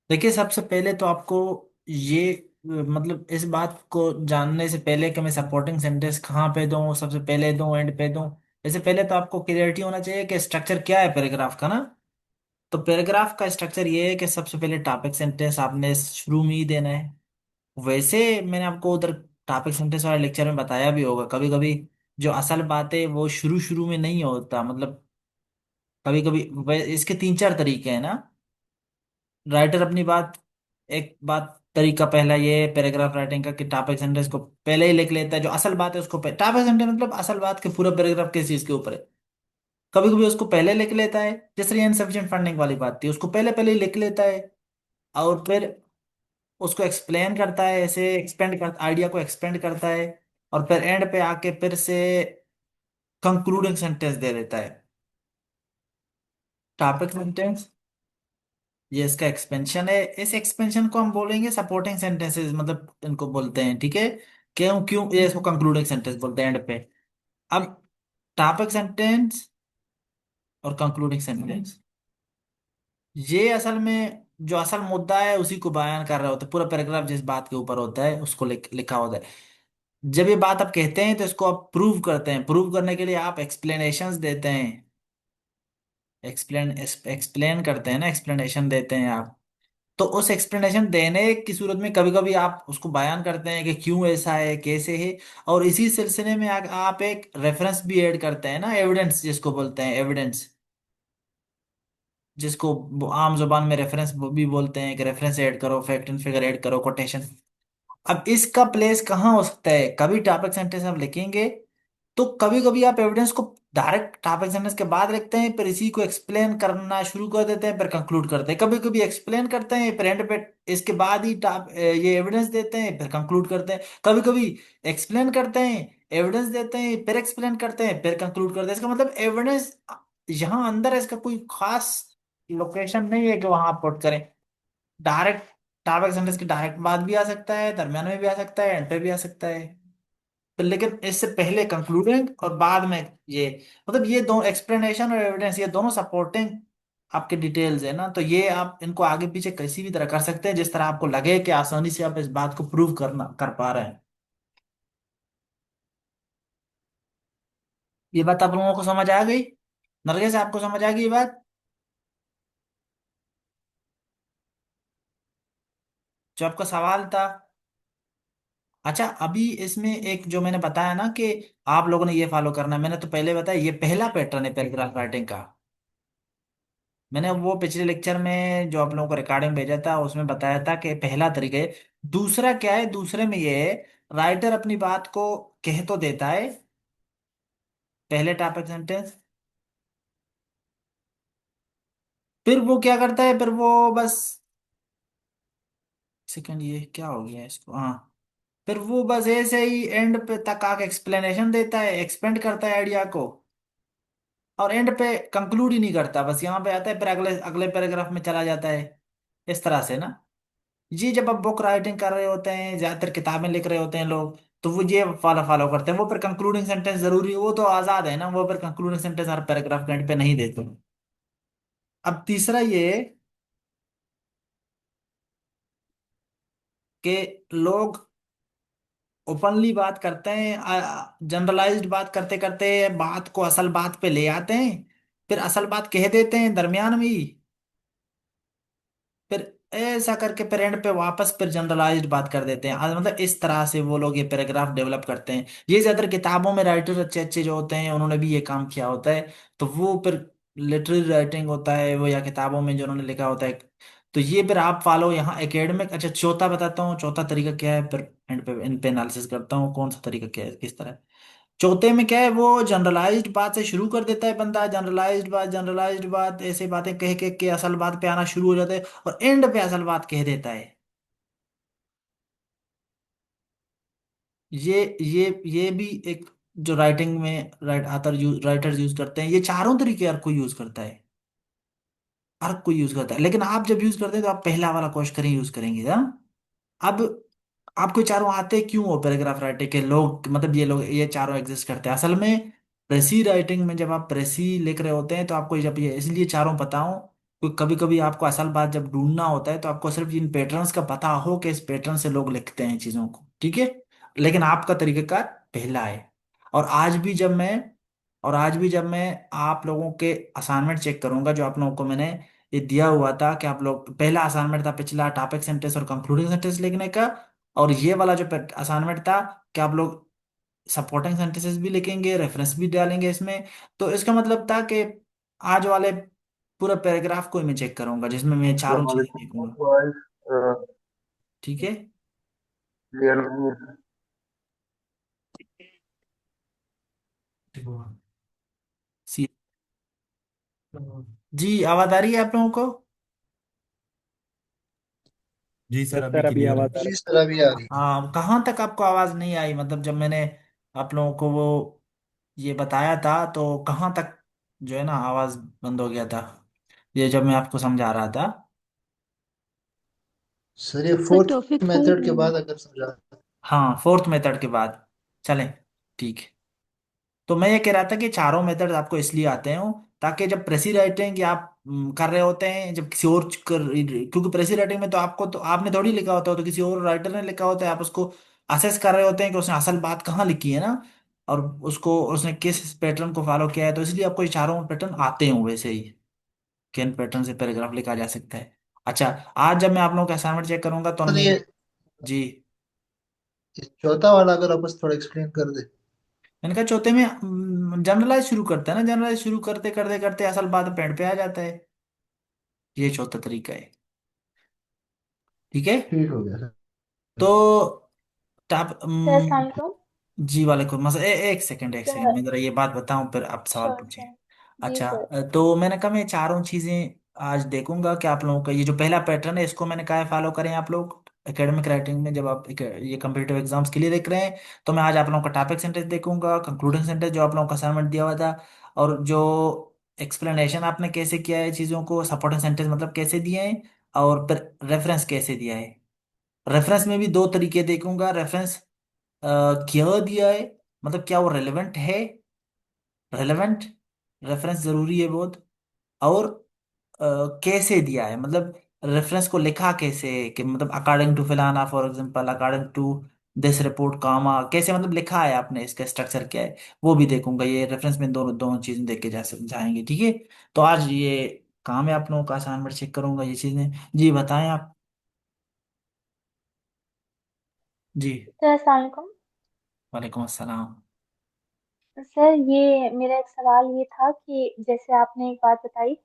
देखिए, सबसे पहले तो आपको ये मतलब इस बात को जानने से पहले कि मैं सपोर्टिंग सेंटेंस कहाँ पे दूं, सबसे पहले दूं एंड पे दूं, इससे पहले तो आपको क्लियरिटी होना चाहिए कि स्ट्रक्चर क्या है पैराग्राफ का ना। तो पैराग्राफ का स्ट्रक्चर ये है कि सबसे पहले टॉपिक सेंटेंस आपने शुरू में ही देना है। वैसे मैंने आपको उधर टॉपिक सेंटेंस वाले लेक्चर में बताया भी होगा, कभी कभी जो असल बात है वो शुरू शुरू में नहीं होता, मतलब कभी कभी इसके तीन चार तरीके हैं ना। राइटर अपनी बात, एक बात तरीका पहला ये है पैराग्राफ राइटिंग का कि टॉपिक सेंटेंस को पहले ही लिख लेता है, जो असल बात है उसको टॉपिक सेंटेंस मतलब असल बात के पूरा पैराग्राफ किस चीज के ऊपर है, कभी कभी उसको पहले लिख लेता है। जैसे ये इनसफिशिएंट फंडिंग वाली बात थी, उसको पहले पहले ही लिख लेता है और फिर उसको एक्सप्लेन करता है, ऐसे एक्सपेंड कर आइडिया को एक्सपेंड करता है और फिर एंड पे आके फिर से कंक्लूडिंग सेंटेंस दे देता है। टॉपिक सेंटेंस ये इसका एक्सपेंशन है, इस एक्सपेंशन को हम बोलेंगे सपोर्टिंग सेंटेंसेस, मतलब इनको बोलते हैं, ठीक है। क्यों क्यों ये इसको कंक्लूडिंग सेंटेंस बोलते हैं एंड पे। अब टॉपिक सेंटेंस और कंक्लूडिंग सेंटेंस ये असल में जो असल मुद्दा है उसी को बयान कर रहे होते हैं, पूरा पैराग्राफ जिस बात के ऊपर होता है उसको लिखा होता है। जब ये बात आप कहते हैं तो इसको आप प्रूव करते हैं, प्रूव करने के लिए आप एक्सप्लेनेशंस देते हैं, एक्सप्लेन एक्सप्लेन करते हैं ना, एक्सप्लेनेशन देते हैं आप। तो उस एक्सप्लेनेशन देने की सूरत में कभी कभी आप उसको बयान करते हैं कि क्यों ऐसा है कैसे है। और इसी सिलसिले में आप एक रेफरेंस भी ऐड करते हैं ना, एविडेंस जिसको बोलते हैं, एविडेंस जिसको वो आम जुबान में रेफरेंस भी बोलते हैं कि रेफरेंस ऐड करो, फैक्ट एंड फिगर ऐड करो, कोटेशन। अब इसका प्लेस कहाँ हो सकता है, कभी टॉपिक सेंटेंस आप लिखेंगे तो कभी कभी आप एविडेंस को डायरेक्ट टॉपिक सेंटेंस के बाद लिखते हैं, फिर इसी को एक्सप्लेन करना शुरू कर देते हैं, फिर कंक्लूड करते हैं। कभी कभी एक्सप्लेन करते हैं फिर एंड पे इसके बाद ही ये एविडेंस देते हैं, फिर कंक्लूड करते हैं। कभी कभी एक्सप्लेन करते हैं, एविडेंस देते हैं, फिर एक्सप्लेन करते हैं, फिर कंक्लूड करते हैं। इसका मतलब एविडेंस यहाँ अंदर है, इसका कोई खास लोकेशन नहीं है कि वहां आप पुट करें। डायरेक्ट टॉपिक सेंटेंस की डायरेक्ट बाद भी आ सकता है, दरम्यान में भी आ सकता है, एंड पे भी आ सकता है। तो लेकिन इससे पहले कंक्लूडिंग और बाद में ये, मतलब ये दो एक्सप्लेनेशन और एविडेंस ये दोनों सपोर्टिंग आपके डिटेल्स है ना। तो ये आप इनको आगे पीछे किसी भी तरह कर सकते हैं, जिस तरह आपको लगे कि आसानी से आप इस बात को प्रूव करना कर पा रहे हैं। ये बात आप लोगों को समझ आ गई? नरगिस आपको समझ आ गई ये बात? जो आपका सवाल था। अच्छा, अभी इसमें एक जो मैंने बताया ना कि आप लोगों ने ये फॉलो करना है, मैंने तो पहले बताया ये पहला पैटर्न है पैराग्राफ राइटिंग का। मैंने वो पिछले लेक्चर में जो आप लोगों को रिकॉर्डिंग भेजा था उसमें बताया था कि पहला तरीका है। दूसरा क्या है, दूसरे में ये है, राइटर अपनी बात को कह तो देता है पहले टॉपिक सेंटेंस, फिर वो क्या करता है, फिर वो बस सेकंड, ये क्या हो गया इसको, हाँ, फिर वो बस ऐसे ही एंड पे तक आके एक्सप्लेनेशन देता है, एक्सपेंड करता है आइडिया को, और एंड पे कंक्लूड ही नहीं करता, बस यहाँ पे आता है फिर अगले अगले पैराग्राफ में चला जाता है। इस तरह से ना, ये जब आप बुक राइटिंग कर रहे होते हैं, ज्यादातर किताबें लिख रहे होते हैं लोग, तो वो ये फॉलो फॉलो करते हैं। वो फिर कंक्लूडिंग सेंटेंस जरूरी है, वो तो आजाद है ना, वो फिर कंक्लूडिंग सेंटेंस हर पैराग्राफ के एंड पे नहीं देते। अब तीसरा ये कि लोग ओपनली बात करते हैं, जनरलाइज्ड बात करते करते बात को असल बात पे ले आते हैं, फिर असल बात कह देते हैं दरमियान में ही, फिर ऐसा करके फिर एंड पे वापस फिर जनरलाइज्ड बात कर देते हैं। मतलब इस तरह से वो लोग ये पैराग्राफ डेवलप करते हैं। ये ज्यादातर किताबों में राइटर अच्छे अच्छे जो होते हैं उन्होंने भी ये काम किया होता है। तो वो फिर लिटरेरी राइटिंग होता है वो, या किताबों में जो उन्होंने लिखा होता है। तो ये फिर आप फॉलो यहाँ एकेडमिक। अच्छा, चौथा बताता हूँ, चौथा तरीका क्या है, फिर एंड पे इन पे एनालिसिस करता हूँ कौन सा तरीका क्या है, किस तरह। चौथे में क्या है, वो जनरलाइज्ड बात से शुरू कर देता है बंदा, जनरलाइज्ड बात ऐसे बातें कह के असल बात पे आना शुरू हो जाता है, और एंड पे असल बात कह देता है। ये भी एक जो राइटिंग में राइटर्स यूज करते हैं, ये चारों तरीके हर कोई यूज करता है, हर कोई यूज करता है। लेकिन आप जब यूज करते हैं तो आप पहला वाला क्वेश्चन यूज करेंगे ना। अब आपको ये चारों आते क्यों हो पैराग्राफ राइटिंग के लोग, मतलब ये लोग ये चारों एग्जिस्ट करते हैं असल में। प्रेसी राइटिंग में जब आप प्रेसी लिख रहे होते हैं तो आपको जब ये इसलिए चारों बताऊं क्योंकि कभी कभी आपको असल बात जब ढूंढना होता है तो आपको सिर्फ इन पैटर्न्स का पता हो कि इस पैटर्न से लोग लिखते हैं चीजों को, ठीक है। लेकिन आपका तरीकेकार पहला है। और आज भी जब मैं और आज भी जब मैं आप लोगों के असाइनमेंट चेक करूंगा, जो आप लोगों को मैंने ये दिया हुआ था कि आप लोग, पहला असाइनमेंट था पिछला टॉपिक सेंटेंस और कंक्लूडिंग सेंटेंस लिखने का, और ये वाला जो असाइनमेंट था कि आप लोग सपोर्टिंग सेंटेंसेस भी लिखेंगे, रेफरेंस भी डालेंगे इसमें। तो इसका मतलब था कि आज वाले पूरा पैराग्राफ को ही मैं चेक करूंगा जिसमें मैं चारों चीजें देखूंगा, वाइस ठीक है। क्लियर नहीं है। सी जी, आवाज आ रही है आप लोगों को? जी सर, यस अभी सर, अभी क्लियर है। आवाज आ जी रही सर अभी आ रही है। हाँ, कहाँ तक आपको आवाज नहीं आई, मतलब जब मैंने आप लोगों को वो ये बताया था तो कहाँ तक जो है ना आवाज बंद हो गया था, ये जब मैं आपको समझा रहा था। सर ये sir fourth topic four method के में। बाद अगर समझा। हाँ, फोर्थ मेथड के बाद चलें, ठीक है। तो मैं ये कह रहा था कि चारों मेथड आपको इसलिए आते हैं ताकि जब प्रेसी राइटिंग आप कर रहे होते हैं, जब किसी और क्योंकि प्रेसी राइटिंग में तो आपको, तो आपने थोड़ी लिखा होता है, तो किसी और राइटर ने लिखा होता है, आप उसको असेस कर रहे होते हैं कि उसने असल बात कहाँ लिखी है ना, और उसको उसने किस पैटर्न को फॉलो किया है, तो इसलिए आपको ये चारों पैटर्न आते हैं वैसे ही, कि इन पैटर्न से पैराग्राफ लिखा जा सकता है। अच्छा, आज जब मैं आप लोगों का असाइनमेंट चेक करूंगा तो सर मैं, जी, ये चौथा वाला अगर आप बस थोड़ा एक्सप्लेन कर दे। मैंने कहा चौथे में जनरलाइज शुरू करते हैं ना, जनरलाइज शुरू करते करते करते असल बात पेड़ पे आ जाता है। ये चौथा तरीका है, ठीक है। ठीक हो गया सर। तो आप सर अस्सलाम वालेकुम। जी वालेकुम मसला, एक सेकंड, एक सेकंड, सर मैं जरा ये बात बताऊं फिर आप सवाल श्योर पूछिए। सर। जी अच्छा, सर। तो मैंने कहा मैं चारों चीजें आज देखूंगा कि आप लोगों का ये जो पहला पैटर्न है इसको मैंने कहा फॉलो करें आप लोग एकेडमिक राइटिंग में, जब आप ये कम्पिटिटिव एग्जाम्स के लिए देख रहे हैं। तो मैं आज आप लोगों का टॉपिक सेंटेंस देखूंगा, कंक्लूडिंग सेंटेंस जो आप लोगों का असाइनमेंट दिया हुआ था, और जो एक्सप्लेनेशन आपने कैसे किया है चीज़ों को, सपोर्टिंग सेंटेंस मतलब कैसे दिए हैं, और फिर रेफरेंस कैसे दिया है। रेफरेंस में भी दो तरीके देखूंगा, रेफरेंस क्यों दिया है, मतलब क्या वो रेलेवेंट है, रेलेवेंट रेफरेंस जरूरी है बहुत, और कैसे दिया है, मतलब रेफरेंस को लिखा कैसे है, कि मतलब अकॉर्डिंग टू फिलाना for example, according to this report comma, कैसे मतलब लिखा है आपने, इसका स्ट्रक्चर क्या है, वो भी देखूंगा। ये रेफरेंस में दोनों दोनों चीजें देख के जाएंगे, ठीक है। तो आज ये काम है आप लोगों का, असाइनमेंट चेक करूंगा ये चीजें। जी बताएं आप। जी, सर अस्सलाम वालेकुम। वालेकुम अस्सलाम। सर ये मेरा एक सवाल ये था कि जैसे आपने एक बात बताई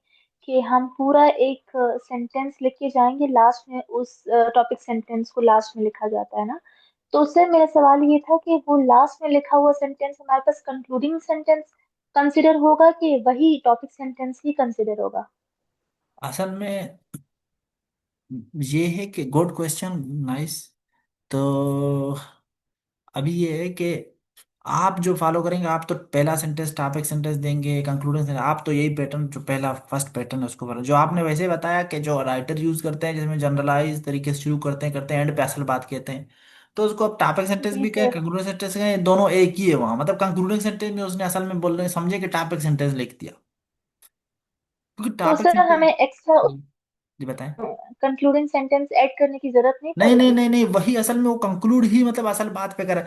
कि हम पूरा एक सेंटेंस लिख के जाएंगे, लास्ट में उस टॉपिक सेंटेंस को लास्ट में लिखा जाता है ना। तो सर मेरा सवाल ये था कि वो लास्ट में लिखा हुआ सेंटेंस हमारे पास कंक्लूडिंग सेंटेंस कंसिडर होगा कि वही टॉपिक सेंटेंस ही कंसिडर होगा? असल में ये है कि गुड क्वेश्चन, नाइस। तो अभी ये है कि आप जो फॉलो करेंगे, आप तो पहला सेंटेंस टॉपिक सेंटेंस देंगे, कंक्लूडिंग सेंटेंस, आप तो यही पैटर्न जो पहला फर्स्ट पैटर्न है उसको फॉलो, जो आपने वैसे बताया कि जो राइटर यूज करते हैं जिसमें जनरलाइज तरीके से शुरू करते हैं एंड पे असल बात कहते हैं, तो उसको आप टॉपिक सेंटेंस जी भी कहें, सर। कंक्लूडिंग सेंटेंस कहें, दोनों एक ही है वहां, मतलब कंक्लूडिंग सेंटेंस में उसने असल में बोल रहे समझे कि टॉपिक सेंटेंस लिख दिया, क्योंकि तो टॉपिक सर सेंटेंस। हमें एक्स्ट्रा जी बताएं। कंक्लूडिंग सेंटेंस ऐड करने की जरूरत नहीं नहीं नहीं पड़ेगी? नहीं नहीं, वही असल में वो कंक्लूड ही मतलब असल बात पे करे।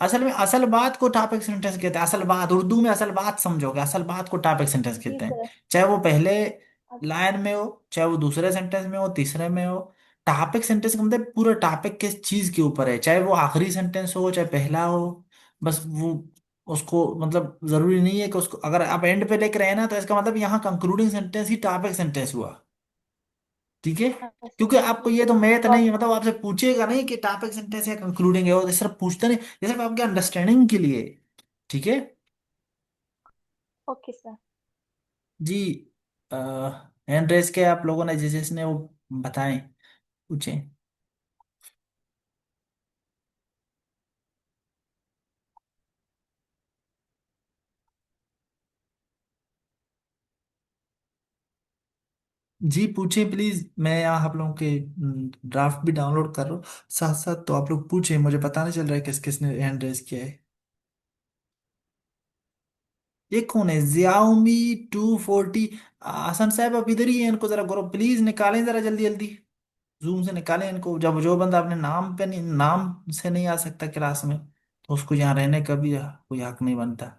असल में असल बात को टॉपिक सेंटेंस कहते हैं, असल बात उर्दू में असल बात समझोगे, असल बात को टॉपिक सेंटेंस जी कहते हैं। सर। चाहे वो पहले अच्छा। लाइन में हो, चाहे वो दूसरे सेंटेंस में हो, तीसरे में हो। टॉपिक सेंटेंस का मतलब पूरा टॉपिक किस चीज के ऊपर है, चाहे वो आखिरी सेंटेंस हो चाहे पहला हो, बस वो उसको मतलब जरूरी नहीं है कि उसको अगर आप एंड पे लिख रहे हैं ना, तो इसका मतलब यहाँ कंक्लूडिंग सेंटेंस ही टॉपिक सेंटेंस हुआ, ठीक है। अच्छा क्योंकि आपको ठीक ये है तो सर, मैथ गॉट नहीं, इट। मतलब आपसे पूछेगा नहीं कि टॉपिक सेंटेंस है कंक्लूडिंग है, वो सिर्फ पूछता नहीं, ये सिर्फ आपके अंडरस्टैंडिंग के लिए, ठीक है। Okay sir. जी, हैंड रेस के आप लोगों ने जिसने वो बताएं, पूछें। जी पूछें प्लीज, मैं यहाँ आप लोगों के ड्राफ्ट भी डाउनलोड कर रहा हूँ साथ साथ, तो आप लोग पूछें, मुझे पता नहीं चल रहा है किस किसने हैंड रेस किया है। ये कौन है, Xiaomi 240? हसन साहब अब इधर ही है, इनको जरा ग्रुप प्लीज निकालें जरा जल्दी जल्दी, जूम से निकालें इनको। जब जो बंदा अपने नाम पे नहीं, नाम से नहीं आ सकता क्लास में, तो उसको यहाँ रहने का भी कोई हक नहीं बनता।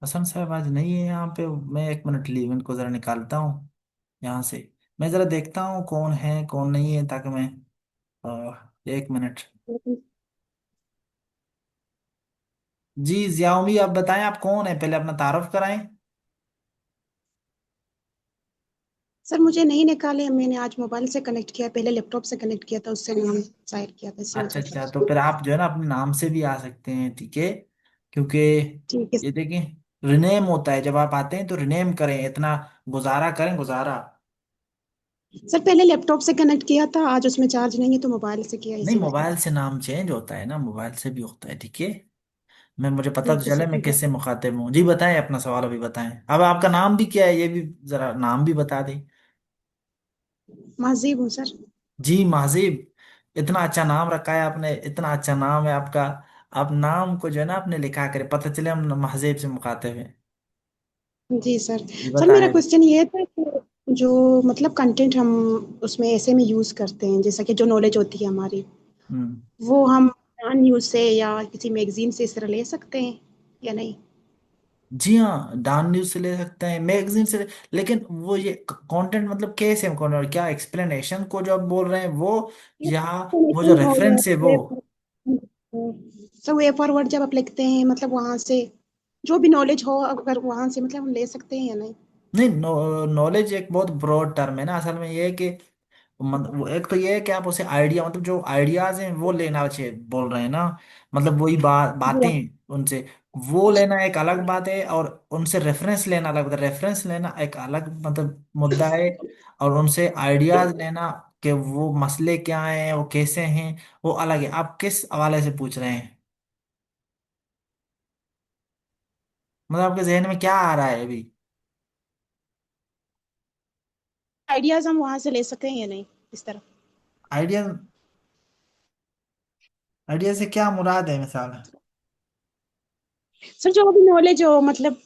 हसन साहब आज नहीं है यहाँ पे। मैं एक मिनट लीव इनको जरा निकालता हूँ यहाँ से। मैं जरा देखता हूँ कौन है कौन नहीं है, ताकि मैं एक मिनट। जी जियाओमी, आप बताएं आप कौन है, पहले अपना तारुफ कराएं। सर मुझे नहीं निकाले, मैंने आज मोबाइल से कनेक्ट किया, पहले लैपटॉप से कनेक्ट किया था, उससे नाम जाहिर किया था, इसी अच्छा वजह अच्छा, से। तो फिर आप जो है ना अपने नाम से भी आ सकते हैं, ठीक है। क्योंकि ठीक है। ये देखिए, रिनेम होता है, जब आप आते हैं तो रिनेम करें, इतना गुजारा करें, गुजारा। सर पहले लैपटॉप से कनेक्ट किया था, आज उसमें चार्ज नहीं है तो मोबाइल से किया, नहीं, इसी वजह मोबाइल से। से नाम चेंज होता है ना, मोबाइल से भी होता है, ठीक है। मैं मुझे पता तो ठीक है चले सर, मैं ठीक है। किससे मुखातिब हूँ। जी बताएं अपना सवाल अभी बताएं। अब आपका नाम भी क्या है, ये भी जरा नाम भी बता दें। महजीब हूँ सर। जी महाजिब, इतना अच्छा नाम रखा है आपने, इतना अच्छा नाम है आपका। आप नाम को जो है ना आपने लिखा करे, पता चले हम महाजिब से मुखातिब हैं। जी सर। जी सर मेरा बताएं। क्वेश्चन ये था कि जो मतलब कंटेंट हम उसमें ऐसे में यूज करते हैं, जैसा कि जो नॉलेज होती है हमारी, हम्म। वो हम न्यूज से या किसी मैगजीन से इस तरह ले सकते हैं या नहीं? जी हाँ, डान न्यूज से ले सकते हैं, मैगजीन से लेकिन वो ये कंटेंट मतलब कैसे कंटेंट, क्या एक्सप्लेनेशन को जो आप बोल रहे हैं वो, या वो जो Information हो या रेफरेंस है वो। वे सर वे फॉरवर्ड जब आप लिखते हैं, मतलब वहां से जो भी नॉलेज हो, अगर वहां से मतलब हम ले सकते हैं या नहीं? नहीं, नॉलेज एक बहुत ब्रॉड टर्म है ना, असल में ये है कि वो एक तो ये है कि आप उसे आइडिया, मतलब जो आइडियाज हैं वो लेना चाहिए बोल रहे हैं ना, मतलब वही जी बातें हाँ। उनसे, वो लेना एक अलग बात है, और उनसे रेफरेंस लेना अलग बात है। रेफरेंस लेना एक अलग मतलब मुद्दा है, और उनसे आइडियाज लेना कि वो मसले क्या हैं, वो कैसे हैं, वो अलग है। आप किस हवाले से पूछ रहे हैं, मतलब आपके जहन में क्या आ रहा है अभी। आइडियाज हम वहां से ले सकते हैं या नहीं, इस तरह? आइडिया, आइडिया से क्या मुराद है मिसाल। सर जो भी नॉलेज हो, मतलब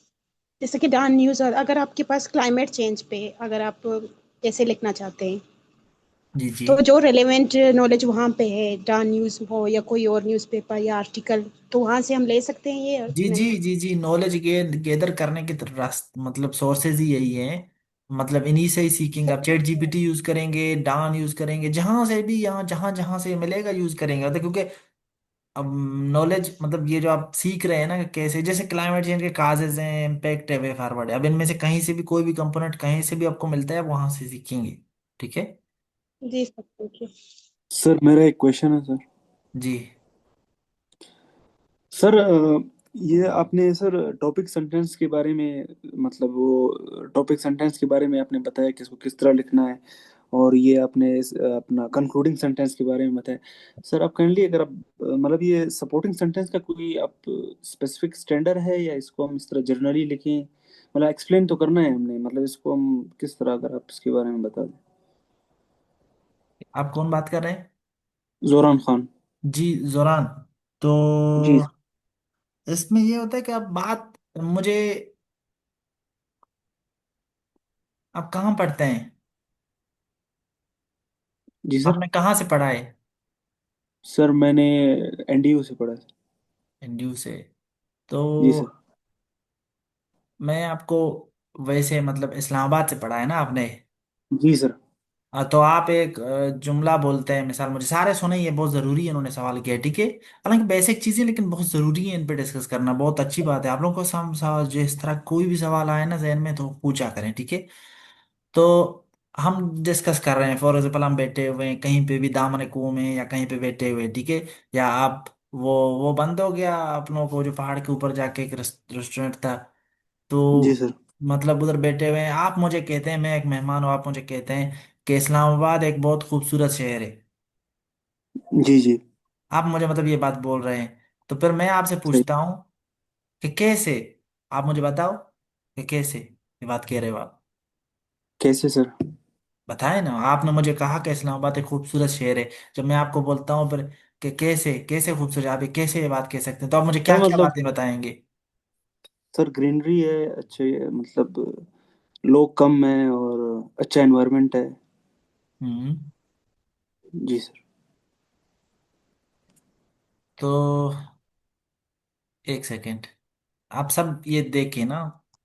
जैसे कि डान न्यूज, और अगर आपके पास क्लाइमेट चेंज पे अगर आप ऐसे लिखना चाहते हैं, जी जी तो जो रेलेवेंट नॉलेज वहाँ पे है, डान न्यूज हो या कोई और न्यूज़पेपर या आर्टिकल, तो वहां से हम ले सकते हैं ये जी जी नहीं? जी जी, नॉलेज गेदर करने के मतलब सोर्सेज ही यही हैं। मतलब इन्हीं से ही सीखेंगे। आप चैट जीपीटी यूज करेंगे, डान यूज करेंगे, जहां से भी, यहाँ जहां जहां से मिलेगा यूज करेंगे, मतलब क्योंकि अब नॉलेज मतलब ये जो आप सीख रहे हैं ना कि कैसे, जैसे क्लाइमेट चेंज के काजेज हैं, इम्पैक्ट है, वे फॉरवर्ड है, अब इनमें से कहीं से भी कोई भी कंपोनेंट कहीं से भी आपको मिलता है, वहां से सीखेंगे, ठीक है। जी सर, ठीक है। सर मेरा एक क्वेश्चन है सर। जी सर ये आपने सर टॉपिक सेंटेंस के बारे में, मतलब वो टॉपिक सेंटेंस के बारे में आपने बताया कि इसको किस तरह लिखना है, और ये आपने अपना कंक्लूडिंग सेंटेंस के बारे में बताया। सर आप काइंडली अगर आप मतलब ये सपोर्टिंग सेंटेंस का कोई आप स्पेसिफिक स्टैंडर्ड है, या इसको हम इस तरह जनरली लिखें, मतलब एक्सप्लेन तो करना है हमने, मतलब इसको हम किस तरह, अगर आप इसके बारे में बता दें। आप कौन बात कर रहे हैं। जोरान खान। जी जोरान। तो जी। इसमें ये होता है कि आप बात मुझे, आप कहाँ पढ़ते हैं, जी सर। आपने कहाँ से पढ़ा है। सर मैंने एनडीयू से पढ़ा है। एनडीयू से। तो जी सर। मैं आपको, वैसे मतलब इस्लामाबाद से पढ़ा है ना आपने। जी सर। तो आप एक जुमला बोलते हैं, मिसाल, मुझे सारे सुने, ये बहुत जरूरी है, इन्होंने सवाल किया है, ठीक है। हालांकि बेसिक चीजें, लेकिन बहुत जरूरी है इन पे डिस्कस करना, बहुत अच्छी बात है। आप लोगों को जिस तरह कोई भी सवाल आए ना जहन में, तो पूछा करें, ठीक है। तो हम डिस्कस कर रहे हैं, फॉर एग्जाम्पल हम बैठे हुए हैं कहीं पे भी दामन कुओं में, या कहीं पे बैठे हुए हैं, ठीक है। या आप, वो बंद हो गया अपनों को, जो पहाड़ के ऊपर जाके एक रेस्टोरेंट था, जी तो सर। मतलब उधर बैठे हुए हैं, आप मुझे कहते हैं, मैं एक मेहमान हूँ, आप मुझे कहते हैं कि इस्लामाबाद एक बहुत खूबसूरत शहर है। जी जी। आप मुझे मतलब ये बात बोल रहे हैं, तो फिर मैं आपसे सही। पूछता हूँ कि कैसे, आप मुझे बताओ कि कैसे ये बात कह रहे हो आप। कैसे सर? बताए ना, आपने मुझे कहा कि इस्लामाबाद एक खूबसूरत शहर है। जब मैं आपको बोलता हूँ फिर कि कैसे कैसे खूबसूरत, आप ये कैसे ये बात कह सकते हैं, तो आप मुझे क्या सर क्या मतलब, बातें बताएंगे? सर ग्रीनरी है, अच्छे मतलब लोग कम हैं और अच्छा एनवायरनमेंट है। हम्म। जी सर। तो एक सेकेंड, आप सब ये देखें ना,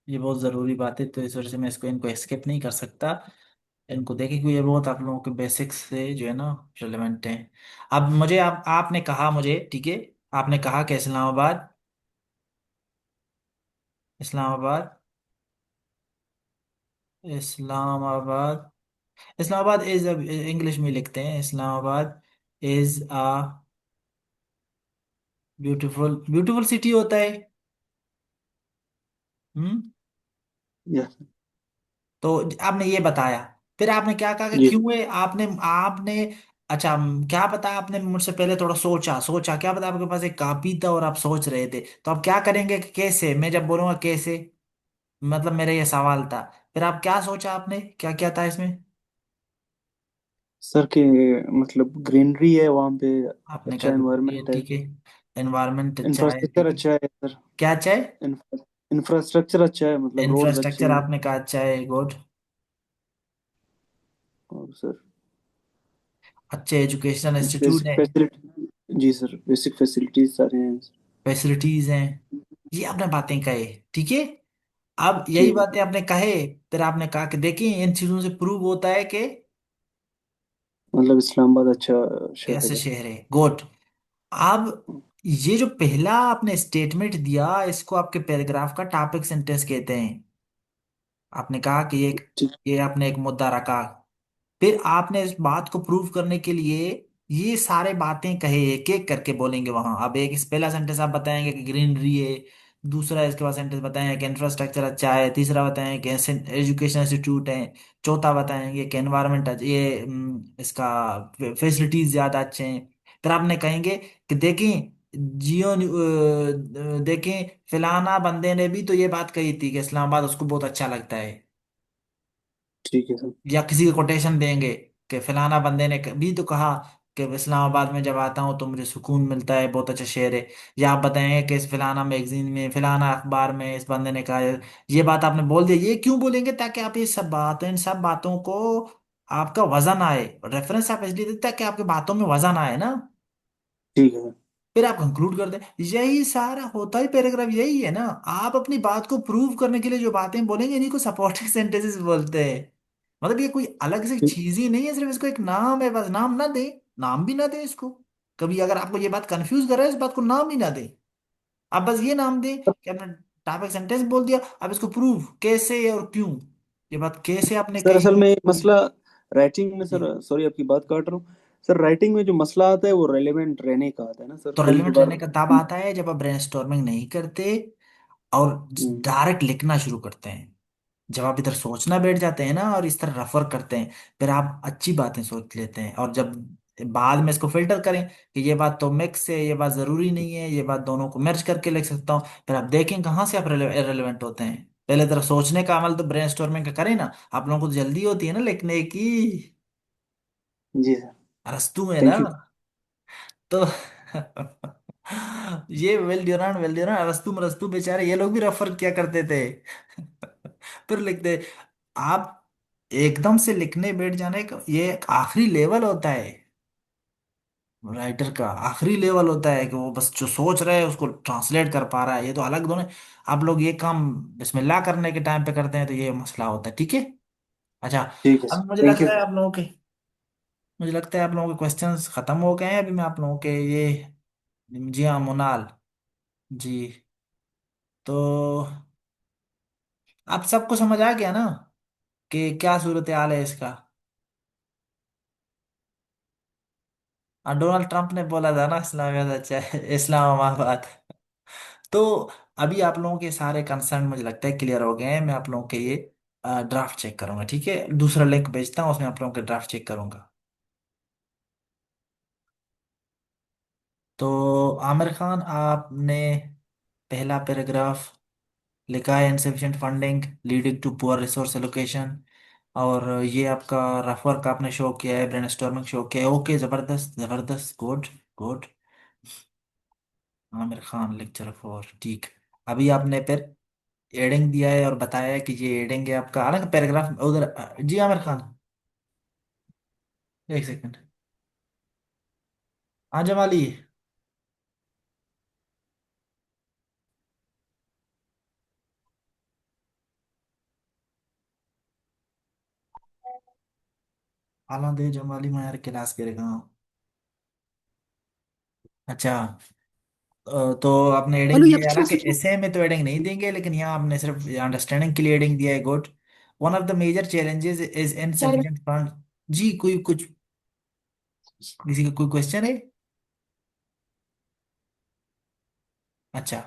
ये बहुत ज़रूरी बात है, तो इस वजह से मैं इसको इनको एस्केप नहीं कर सकता। इनको देखें क्योंकि ये बहुत आप लोगों के बेसिक्स से जो है ना रिलेवेंट हैं। अब मुझे आपने कहा मुझे, ठीक है, आपने कहा कि इस्लामाबाद, इस्लामाबाद, इस्लामाबाद, इस्लामाबाद इज, इंग्लिश में लिखते हैं, Islamabad is a beautiful beautiful city होता है। हम्म। यस। तो आपने ये बताया, फिर आपने क्या कहा कि जी क्यों है, आपने आपने अच्छा, क्या पता, आपने मुझसे पहले थोड़ा सोचा सोचा, क्या पता आपके पास एक कॉपी था और आप सोच रहे थे, तो आप क्या करेंगे कि कैसे, मैं जब बोलूंगा कैसे, मतलब मेरा ये सवाल था, फिर आप क्या सोचा, आपने क्या क्या था इसमें? सर के मतलब ग्रीनरी है वहाँ पे, आपने कहा अच्छा कि ये एनवायरनमेंट है, ठीक है, एनवायरनमेंट अच्छा है, इंफ्रास्ट्रक्चर ठीक है, अच्छा है सर। क्या अच्छा है? इंफ्रास्ट्रक्चर अच्छा है, मतलब रोड्स अच्छे इंफ्रास्ट्रक्चर हैं। आपने कहा अच्छा है, गुड। और सर अच्छे एजुकेशनल इंस्टीट्यूट बेसिक है, फैसिलिटी, जी सर बेसिक फैसिलिटीज सारे हैं। फैसिलिटीज हैं, ये आपने बातें कहे, ठीक है। अब यही ठीक है बातें सर। आपने कहे, फिर आपने कहा कि देखिए इन चीजों से प्रूव होता है कि मतलब इस्लामाबाद अच्छा ऐसे शहर है। शहर है, गुड। अब ये जो पहला आपने स्टेटमेंट दिया, इसको आपके पैराग्राफ का टॉपिक सेंटेंस कहते हैं। आपने कहा कि ठीक। ये आपने एक मुद्दा रखा, फिर आपने इस बात को प्रूव करने के लिए ये सारे बातें कहे, एक एक करके बोलेंगे वहां। अब एक इस पहला सेंटेंस आप बताएंगे कि ग्रीनरी है, दूसरा इसके बाद सेंटेंस बताएंगे कि इंफ्रास्ट्रक्चर अच्छा है, तीसरा बताएंगे कि एजुकेशन इंस्टीट्यूट है, चौथा बताएंगे कि एनवायरनमेंट ये इसका फैसिलिटीज ज्यादा अच्छे हैं। फिर आपने कहेंगे कि देखें देखें फिलाना बंदे ने भी तो ये बात कही थी कि इस्लामाबाद उसको बहुत अच्छा लगता है, ठीक है सर। या किसी का कोटेशन देंगे कि फलाना बंदे ने भी तो कहा कि इस्लामाबाद में जब आता हूँ तो मुझे सुकून मिलता है, बहुत अच्छा शहर है। या आप बताएंगे कि इस फलाना मैगजीन में, फलाना अखबार में इस बंदे ने कहा है। ये बात आपने बोल दी, ये क्यों बोलेंगे, ताकि आप ये सब बातें, इन सब बातों को आपका वजन आए, रेफरेंस आप इसलिए देते हैं कि आपके बातों में वजन आए ना। ठीक है सर। फिर आप कंक्लूड कर दें, यही सारा होता ही पैराग्राफ, यही है ना। आप अपनी बात को प्रूव करने के लिए जो बातें बोलेंगे इन्हीं को सपोर्टिंग सेंटेंसेस बोलते हैं। मतलब ये कोई अलग से ठीक। चीज ही नहीं है, सिर्फ इसको एक नाम है, बस नाम ना दे, नाम भी ना दे इसको। कभी अगर आपको ये बात कंफ्यूज कर रहा है, इस बात को नाम ही ना दे, आप बस ये नाम दे कि आपने टॉपिक सेंटेंस बोल दिया, अब इसको प्रूव कैसे और क्यों, ये बात कैसे आपने सर असल कही। में ये मसला राइटिंग में, जी। सर सॉरी आपकी बात काट रहा हूँ। सर राइटिंग में जो मसला आता है वो रेलेवेंट रहने का आता है ना सर, तो कई रेलिवेंट बार। रहने का तब आता है जब आप ब्रेनस्टॉर्मिंग नहीं करते और हम्म, डायरेक्ट लिखना शुरू करते हैं। जब आप इधर सोचना बैठ जाते हैं ना और इस तरह रेफर करते हैं, फिर आप अच्छी बातें सोच लेते हैं, और जब बाद में इसको फिल्टर करें कि ये बात तो मिक्स है, ये बात जरूरी नहीं है, ये बात दोनों को मर्ज करके लिख सकता हूँ, फिर आप देखें कहाँ से आप रेलेवेंट होते हैं। पहले तरह सोचने का अमल तो ब्रेनस्टॉर्मिंग का करें ना, आप लोगों को तो जल्दी होती है ना लिखने की, जी सर। अरस्तू में ना। Thank you. तो ये वेल ड्यूरान अरस्तू मरस्तू बेचारे ये लोग भी रेफर किया करते थे। फिर लिखते, आप एकदम से लिखने बैठ जाने का ये एक आखिरी लेवल होता है, राइटर का आखिरी लेवल होता है कि वो बस जो सोच रहे हैं उसको ट्रांसलेट कर पा रहा है, ये तो अलग दोनों। आप लोग ये काम बिस्मिल्लाह करने के टाइम पे करते हैं तो ये मसला होता है, ठीक है। अच्छा, ठीक है सर। अब मुझे थैंक यू लगता है सर। आप लोगों के, मुझे लगता है आप लोगों के क्वेश्चंस खत्म हो गए हैं, अभी मैं आप लोगों के ये, जी हाँ मोनाल जी, तो आप सबको समझ आ गया ना कि क्या सूरत हाल है इसका। और डोनाल्ड ट्रंप ने बोला था ना इस्लामाबाद अच्छा है, इस्लामाबाद। तो अभी आप लोगों के सारे कंसर्न मुझे लगता है क्लियर हो गए हैं। मैं आप लोगों के ये ड्राफ्ट चेक करूंगा, ठीक है, दूसरा लिंक भेजता हूँ, उसमें आप लोगों के ड्राफ्ट चेक करूंगा। तो आमिर खान, आपने पहला पैराग्राफ लिखा है, insufficient funding leading to poor resource allocation, और ये आपका रफ वर्क आपने शो किया है, ब्रेनस्टॉर्मिंग शो किया है। ओके, जबरदस्त जबरदस्त, good good. Aamir Khan lecture 4, ठीक। अभी आपने फिर एडिंग दिया है और बताया है कि ये एडिंग है आपका, अलग पैराग्राफ उधर। जी आमिर खान, एक सेकंड। हाँ जमाली। आला दे जमाली, मैं यार क्लास करेगा। अच्छा। तो आपने एडिंग बोलो दिया या है, फिर हालांकि ट्रांसलेट। ऐसे में तो एडिंग नहीं देंगे, लेकिन यहाँ आपने सिर्फ अंडरस्टैंडिंग के लिए एडिंग दिया है, good. One of the major challenges is क्या? Insufficient fund. जी, कोई कुछ, किसी का कोई क्वेश्चन है? अच्छा।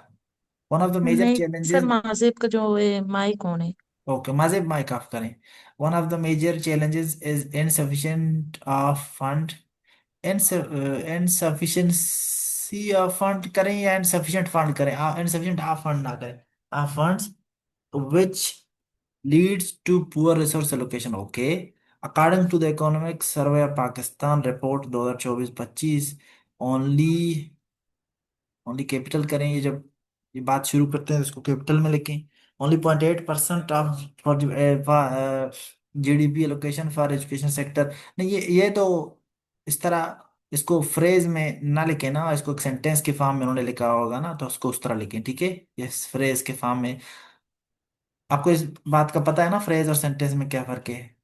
वन ऑफ द मेजर नहीं सर, चैलेंजेस। महाजेब का जो माई कौन है? ओके, माजिब माइक ऑफ करें। One of the major challenges is insufficient of fund. Insufficiency of fund करें या इनसफिशिएंट फंड करें? इनसफिशिएंट ऑफ फंड ना करें, of funds which leads to poor resource allocation. Okay, according to the economic survey of Pakistan report 2024-25, only only capital करें, ये जब ये बात शुरू करते हैं इसको कैपिटल में लिखें। Only 0.8% of for GDP allocation for education sector. नहीं, ये तो इस तरह इसको फ्रेज में ना लिखे ना, इसको एक सेंटेंस के फॉर्म में उन्होंने लिखा होगा ना, तो उसको उस तरह लिखें, ठीक है। ये फ्रेज के फॉर्म में। आपको इस बात का पता है ना, फ्रेज और सेंटेंस में क्या फर्क है?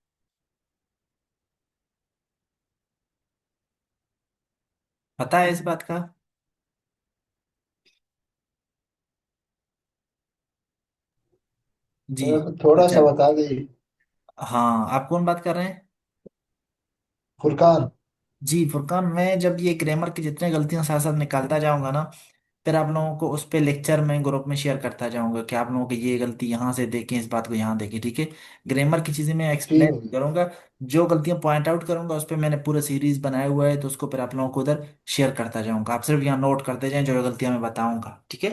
पता है इस बात का? जी। थोड़ा सा अच्छा। बता दी। हाँ, आप कौन बात कर रहे हैं? फुरकान। जी फुरकान, मैं जब ये ग्रामर की जितने गलतियां साथ साथ निकालता जाऊंगा ना, फिर आप लोगों को उस पे लेक्चर में ग्रुप में शेयर करता जाऊंगा कि आप लोगों की ये गलती यहाँ से देखें, इस बात को यहाँ देखें, ठीक है। ग्रामर की चीजें मैं ठीक एक्सप्लेन है। करूंगा। जो गलतियां पॉइंट आउट करूंगा उस पे मैंने पूरा सीरीज बनाया हुआ है, तो उसको फिर आप लोगों को उधर शेयर करता जाऊंगा। आप सिर्फ यहाँ नोट करते जाएं जो जो गलतियां मैं बताऊंगा, ठीक है।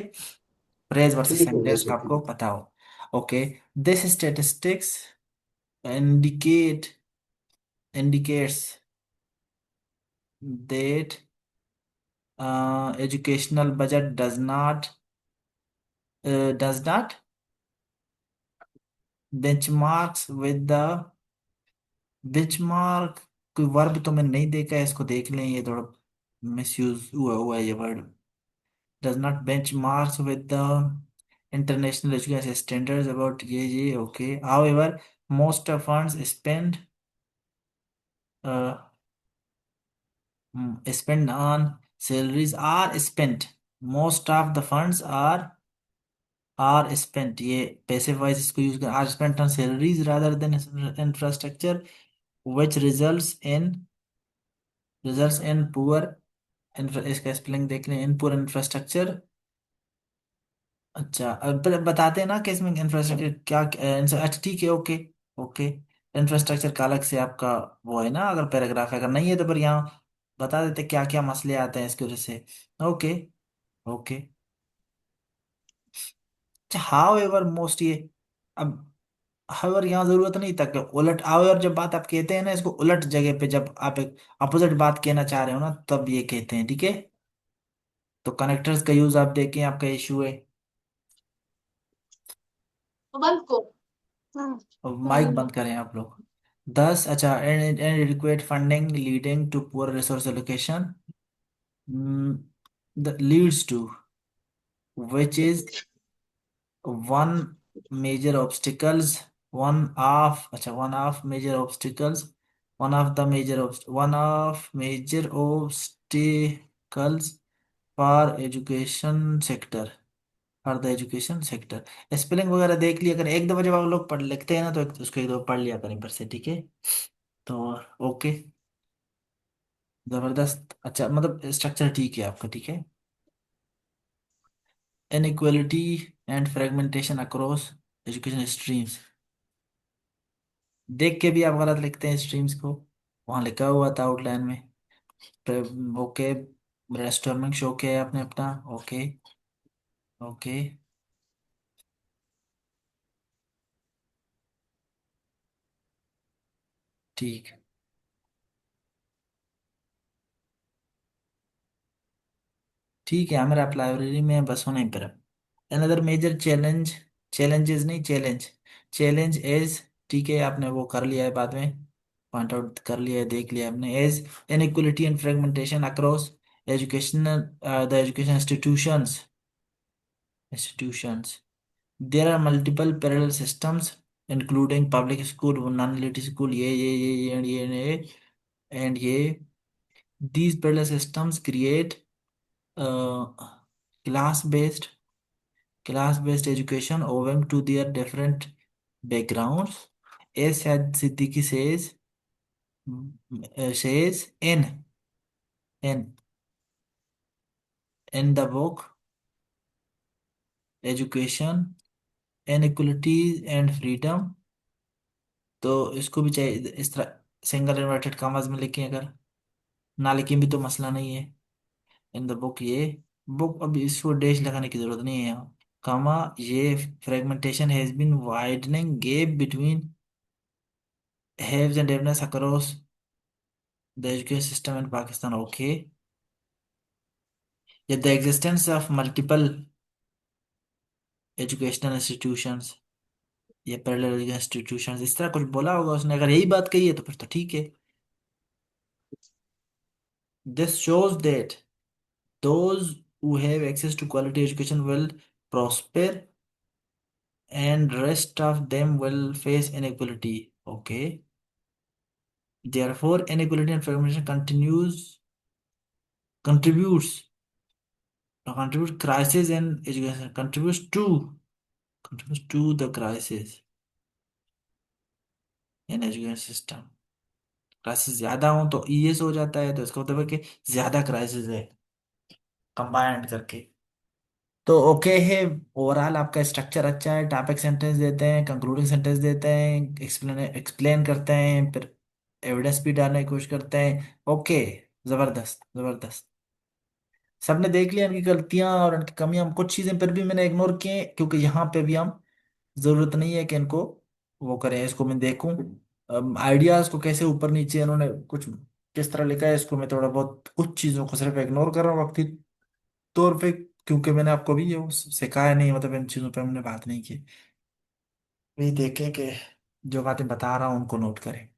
फ्रेज वर्सेस ठीक है सेंटेंस वैसे का ठीक आपको है। पता हो। Okay. This statistics indicate indicates that educational budget does not benchmarks with the benchmark। कोई वर्ब तो मैंने नहीं देखा है, इसको देख लें, ये थोड़ा मिसयूज हुआ हुआ है ये word. Does not benchmarks with the international education standards about ये okay. however most of funds spent on salaries are spent। most of the funds are spent, ये पैसिव वॉइस इसको यूज कर, are spent on salaries rather than infrastructure, which results in poor इसका spelling देख लें, in poor infrastructure. अच्छा, अब बताते हैं ना कि इसमें इंफ्रास्ट्रक्चर क्या अच्छा ठीक है, ओके ओके। इंफ्रास्ट्रक्चर का अलग से आपका वो है ना, अगर पैराग्राफ है, अगर नहीं है तो फिर यहाँ बता देते क्या क्या मसले आते हैं इसकी वजह से। Okay okay. How ever most ये, अब हाउएवर यहाँ जरूरत नहीं तक उलट हाउएवर, जब बात आप कहते हैं ना, इसको उलट जगह पे जब आप एक अपोजिट बात कहना चाह रहे हो ना, तब ये कहते हैं, ठीक है। तो कनेक्टर्स का यूज आप देखें, आपका इशू है। बंद को। हाँ। और हाँ माइक बोलो। बंद करें आप लोग। 10, अच्छा, inadequate funding leading to poor resource allocation, that leads to, which is one major obstacles, one of major obstacles, one of major obstacles for education sector, for the education sector. Spelling वगैरह देख लिया करें, एक दफा जब आप लोग पढ़ लिखते हैं ना, तो उसको एक दफा पढ़ लिया करें फिर से, ठीक है। तो ओके, जबरदस्त। अच्छा, मतलब स्ट्रक्चर ठीक है आपका, ठीक है। Inequality and fragmentation across education streams, देख के भी आप गलत लिखते हैं स्ट्रीम्स को, वहां लिखा हुआ था आउटलाइन में। ओके। ब्रेनस्टॉर्मिंग शो किया है आपने अपना, ओके ओके। ठीक है। ठीक है, हमारे आप लाइब्रेरी में हैं, बस होने पर। अनदर मेजर चैलेंज, चैलेंजेस नहीं चैलेंज, चैलेंज एज, ठीक है आपने वो कर लिया है बाद में, पॉइंट आउट कर लिया है, देख लिया आपने। As inequality and fragmentation across educational, the education institutions, there are multiple parallel systems including public school, non-elite school, ये these parallel systems create uh, class-based class-based education owing to their different backgrounds. As Said Siddiqui says in the book Education, Inequalities and Freedom, तो इसको भी चाहिए इस तरह single inverted commas में लिखें, अगर ना लिखें भी तो मसला नहीं है। इन द बुक, ये बुक, अब इसको डैश लगाने की जरूरत नहीं है यहाँ, कामा, ये fragmentation has been widening gap between haves and have nots across the education system in Pakistan. Okay, ये the existence of multiple educational institutions, ये पैरेलल एजुकेशन इंस्टीट्यूशंस, इस तरह कुछ बोला होगा उसने, अगर यही बात कही है तो फिर तो ठीक है। This shows that those who have access to quality education will prosper and rest of them will face inequality. Okay, therefore inequality and fragmentation contributes crisis in education, contributes to the crisis in education system। Crisis ज्यादा हो तो ES हो जाता है, तो इसका मतलब है कि ज्यादा क्राइसिस है कंबाइंड करके। तो ओके है, ओवरऑल आपका स्ट्रक्चर अच्छा है, टॉपिक सेंटेंस देते हैं, कंक्लूडिंग सेंटेंस देते हैं, एक्सप्लेन एक्सप्लेन करते हैं, फिर एविडेंस भी डालने की कोशिश करते हैं। ओके, जबरदस्त जबरदस्त। सबने देख लिया इनकी गलतियां और इनकी कमियां, कुछ चीजें फिर भी मैंने इग्नोर की हैं, क्योंकि यहाँ पे भी हम जरूरत नहीं है कि इनको वो करें, इसको मैं देखूं आइडियाज को कैसे ऊपर नीचे इन्होंने कुछ किस तरह लिखा है, इसको मैं थोड़ा बहुत कुछ चीजों को सिर्फ इग्नोर कर रहा हूँ वक्ती तौर पे, क्योंकि मैंने आपको भी ये वो सिखाया नहीं, मतलब इन चीज़ों पे हमने बात नहीं की। वही देखें कि जो बातें बता रहा हूँ उनको नोट करें।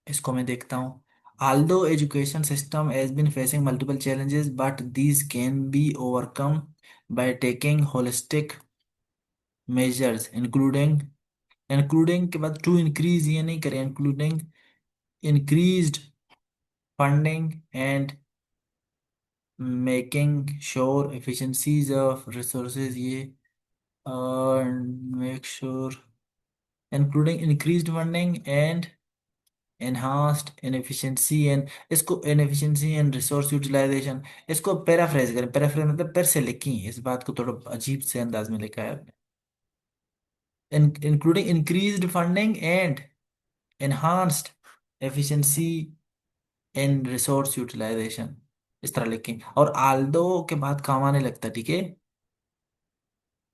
इसको मैं देखता हूँ। Although education system has been facing multiple challenges, but these can be overcome by taking holistic measures, including के बाद to increase ये नहीं करें, including increased funding and making sure efficiencies of resources, ये and make sure including increased funding and enhanced inefficiency and, इसको inefficiency and resource utilization, इसको paraphrase करें, paraphrase मतलब पैर से लिखी, इस बात को थोड़ा अजीब से अंदाज में लिखा है आपने। including increased funding and enhanced efficiency in resource utilization, इस तरह लिखें। और आल्दो के बाद काम आने लगता, ठीक है,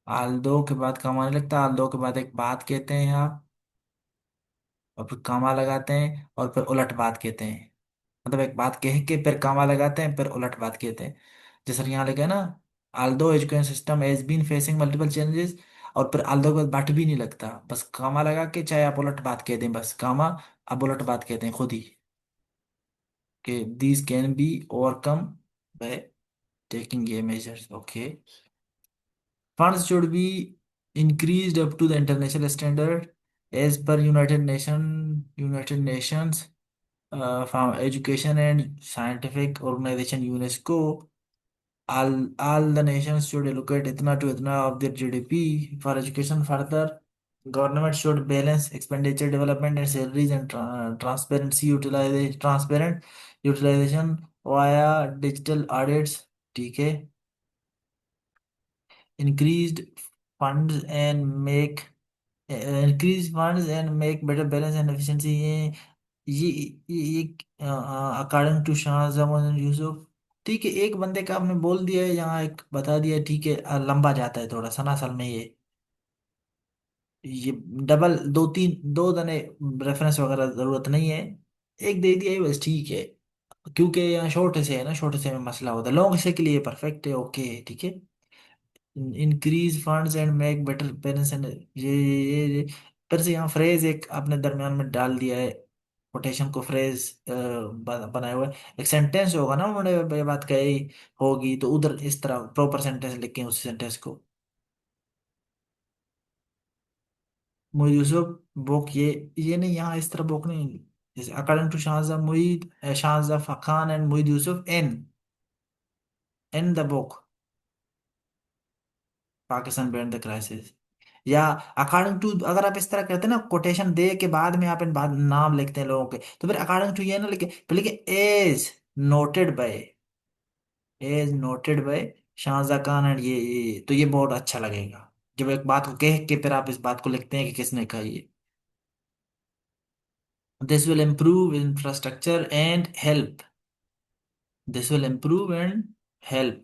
आल्दो के बाद काम आने लगता, आल्दो के बाद एक बात कहते हैं आप, और फिर कामा लगाते हैं, और फिर उलट बात कहते हैं। मतलब एक बात कह के फिर कामा लगाते हैं, फिर उलट बात कहते हैं। जैसे यहाँ लिखा है ना, although education system has been facing multiple challenges, और फिर आल्दो के बाद बट भी नहीं लगता, बस कामा लगा के, चाहे आप उलट बात कह दें, बस कामा, आप उलट बात कहते हैं खुद ही, कि these can be overcome by taking ये measures. Okay, funds should be increased up to the international standard as per United Nations from Education and Scientific Organization UNESCO. All the nations should allocate itna to itna of their GDP for education. Further, government should balance expenditure, development, and salaries and transparent utilization via digital audits. ठीक है, increased funds and make increase funds and make better balance and efficiency, ये according to Shahjahan Yusuf. ठीक है, एक बंदे का आपने बोल दिया है यहाँ, एक बता दिया, ठीक है, लंबा जाता है थोड़ा सा ना असल में, ये डबल दो तीन दो दने रेफरेंस वगैरह जरूरत नहीं है, एक दे दिया है बस ठीक है। क्योंकि यहाँ छोटे से है ना, छोटे से में मसला होता है, लॉन्ग से के लिए परफेक्ट है, ओके ठीक है। Increase funds and make better parents and ये फिर से यहाँ फ्रेज एक आपने दरमियान में डाल दिया है, कोटेशन को फ्रेज बनाया हुआ है। एक सेंटेंस होगा ना, उन्होंने ये बात कही होगी तो उधर इस तरह प्रॉपर सेंटेंस लिखें उस सेंटेंस को। मुईद यूसुफ बुक ये नहीं, यहाँ इस तरह बुक नहीं, जैसे according to Shahja Moeed, Shahja Khan and Moeed Yusuf in the book Pakistan beyond the crisis. या अकॉर्डिंग टू, अगर आप इस तरह करते हैं ना, कोटेशन दे के बाद में आप इन बाद नाम लिखते हैं लोगों के, तो फिर अकॉर्डिंग टू ये ना लिखे, फिर लिखे as noted by, as noted by Shahja Khan and तो ये बहुत अच्छा लगेगा जब एक बात को कह के फिर आप इस बात को लिखते हैं कि किसने कहा ये। This will improve infrastructure and help, this will improve and help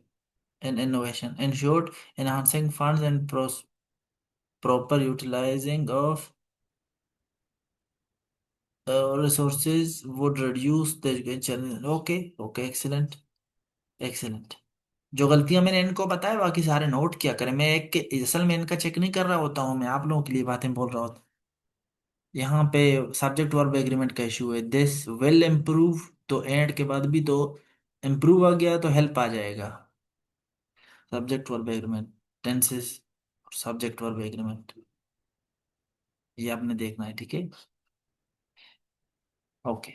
in innovation, in short enhancing funds and proper utilizing of resources would reduce the education challenge। Okay okay, excellent excellent. जो गलतियां मैंने इनको बताया बाकी सारे note किया करें, मैं एक के असल में इनका चेक नहीं कर रहा होता हूँ, मैं आप लोगों के लिए बातें बोल रहा होता। यहाँ पे सब्जेक्ट वर्ब एग्रीमेंट का इशू है, दिस विल इम्प्रूव, तो एंड के बाद भी तो इम्प्रूव आ गया तो हेल्प आ जाएगा। Subject verb agreement, tenses, subject verb agreement, ये आपने देखना है ठीक है। ओके,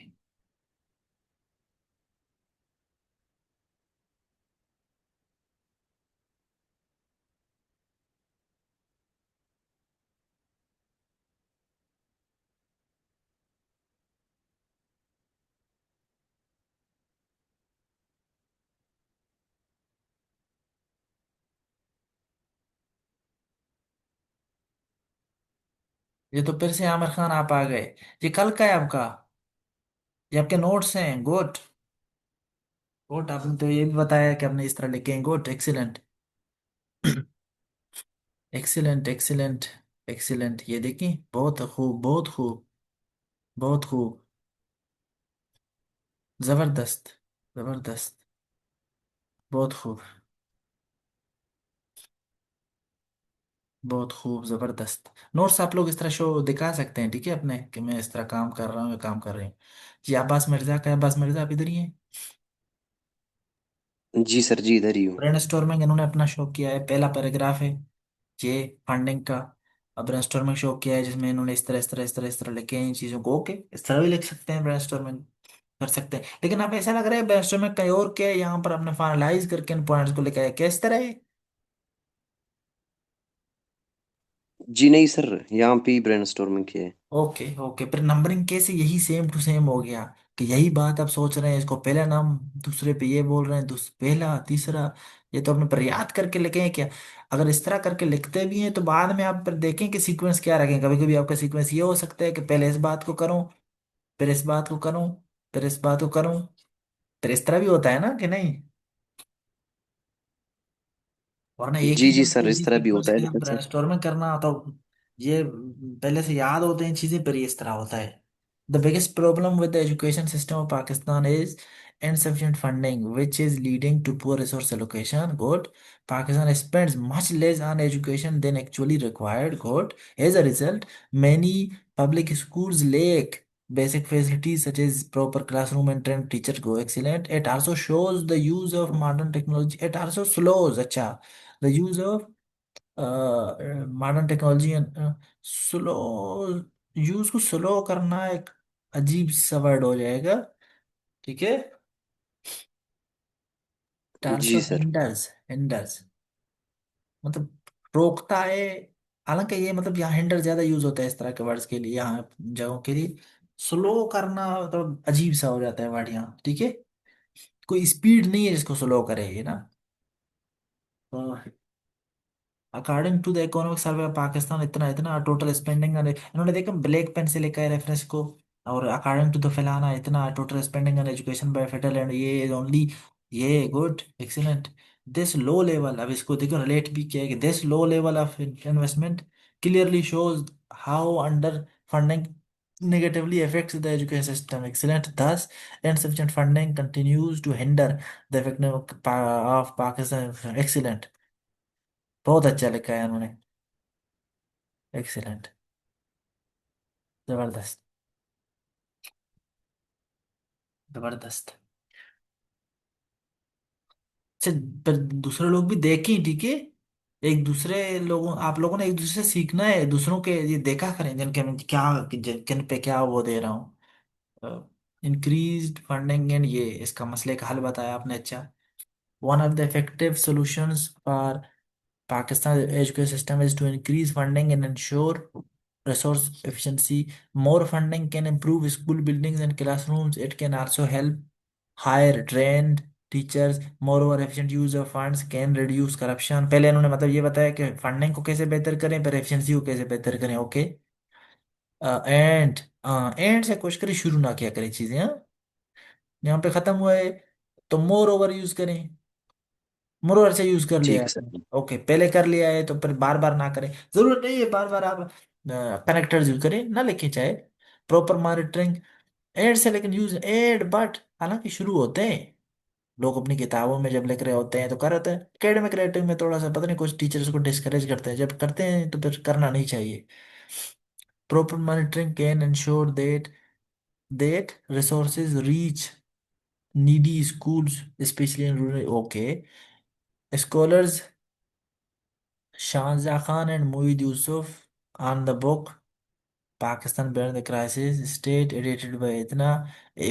ये तो फिर से आमिर खान आप आ गए। ये कल का है आपका, ये आपके नोट्स हैं, गुड गुड। आपने तो ये भी बताया कि आपने इस तरह लिखे हैं, good excellent excellent excellent excellent. ये देखिए बहुत खूब बहुत खूब बहुत खूब, जबरदस्त जबरदस्त, बहुत खूब बहुत खूब जबरदस्त। नोट्स आप लोग इस तरह शो दिखा सकते हैं ठीक है अपने, कि मैं इस तरह काम कर रहा हूँ या काम कर रही हूँ। जी अब्बास मिर्जा का है, अब्बास मिर्जा आप इधर ही हैं। जी सर जी, इधर ही हूँ। ब्रेनस्टॉर्मिंग इन्होंने अपना शो किया है, पहला पैराग्राफ है ये फंडिंग का। अब ब्रेनस्टॉर्मिंग शो किया है जिसमें इन्होंने इस तरह इस तरह इस तरह इस तरह लिखे हैं इन चीजों को, ओके इस तरह भी लिख सकते हैं, ब्रेनस्टॉर्मिंग कर सकते हैं। लेकिन आप ऐसा लग रहा है ब्रेनस्टॉर्मिंग कहीं और क्या है, यहाँ पर आपने फाइनलाइज करके इन पॉइंट्स को लिखा है, किस तरह है। जी नहीं सर, यहाँ पे ही ब्रेनस्टॉर्मिंग किया है। ओके ओके, फिर नंबरिंग कैसे, यही सेम टू सेम हो गया, कि यही बात आप सोच रहे हैं, इसको पहला नाम दूसरे पे ये बोल रहे हैं, पहला तीसरा, ये तो अपने पर याद करके लिखे हैं क्या। अगर इस तरह करके लिखते भी हैं तो बाद में आप फिर देखें कि सीक्वेंस क्या रखें, कभी कभी आपका सीक्वेंस ये हो सकता है कि पहले इस बात को करूं, फिर इस बात को करूं, फिर इस बात को करूं, फिर इस तरह भी होता है ना कि नहीं, वरना एक ही जी जी बात सर, को इस इसी तरह भी सीक्वेंस होता है में आप लेकिन सर। ब्रेनस्टॉर्मिंग करना तो ये पहले से याद होते हैं चीजें, पर ये इस तरह होता है। The biggest problem with the education system of Pakistan is insufficient funding which is leading to poor resource allocation, good। Pakistan spends much less on education than actually required, good। As a result, many public schools lack basic facilities such as proper classroom and trained teachers, go excellent। It also shows the use of modern technology, it also slows, अच्छा, the use of modern technology and slow, use को slow करना एक अजीब सा word हो जाएगा, ठीक है। जी टाल्सो सर। हिंडर्स, हिंडर्स मतलब रोकता है, हालांकि ये मतलब यहाँ हिंडर ज्यादा यूज होता है इस तरह के वर्ड्स के लिए, यहाँ जगहों के लिए। स्लो करना मतलब अजीब सा हो जाता है वर्ड यहाँ, ठीक है। कोई स्पीड नहीं है जिसको स्लो करे ये ना। According to the economic survey of Pakistan, इतना इतना टोटल स्पेंडिंग, इन्होंने देखा ब्लैक पेन से लिखा है रेफरेंस को, और अकॉर्डिंग टू द फलाना इतना total spending on education by federal and ये इज ओनली, ये good excellent. This low level, अब इसको देखो रिलेट भी किया है कि this low level of investment clearly shows how underfunding negatively affects the education system. Excellent. Thus, insufficient funding continues to hinder the effectiveness of Pakistan. Excellent. बहुत अच्छा लिखा है उन्होंने। एक्सीलेंट। जबरदस्त। जबरदस्त। अच्छा, पर दूसरे लोग भी देखें, ठीक है। एक दूसरे लोगों, आप लोगों ने एक दूसरे से सीखना है, दूसरों के ये देखा करें जिनके मैं क्या, किन पे क्या वो दे रहा हूँ। इंक्रीज्ड फंडिंग एंड ये इसका मसले का हल बताया आपने। अच्छा, one of the effective solutions for Pakistan's education system is to increase funding and ensure resource efficiency. More funding can improve school buildings and classrooms. It can also help hire trained teachers. More over efficient use of funds can reduce corruption. पहले इन्होंने मतलब ये बताया कि funding को कैसे बेहतर करें, पर एफिशिएंसी को कैसे बेहतर करें। ओके। एंड एंड से कोशिश करें, शुरू ना किया करें चीजें। हाँ, यहाँ पे खत्म हुआ है तो मोर ओवर यूज करें। मोर ओवर से यूज कर लिया ठीक है है। सर। ओके, पहले कर लिया है तो फिर बार बार ना करें। जरूरत नहीं है बार बार आप कनेक्टर्स यूज करें, ना लिखे चाहे। प्रॉपर मॉनिटरिंग एड से, लेकिन यूज एड बट हालांकि शुरू होते हैं लोग अपनी किताबों में जब लिख रहे होते हैं तो कर होते हैं। एकेडमिक राइटिंग में थोड़ा सा पता नहीं कुछ टीचर्स को डिस्करेज करते हैं, जब करते हैं तो फिर करना नहीं चाहिए। Proper monitoring can ensure that resources reach needy schools especially in rural। Okay. scholars Shahzad Khan and Mueed Yusuf on the book Pakistan Beyond the Crisis state edited by Itna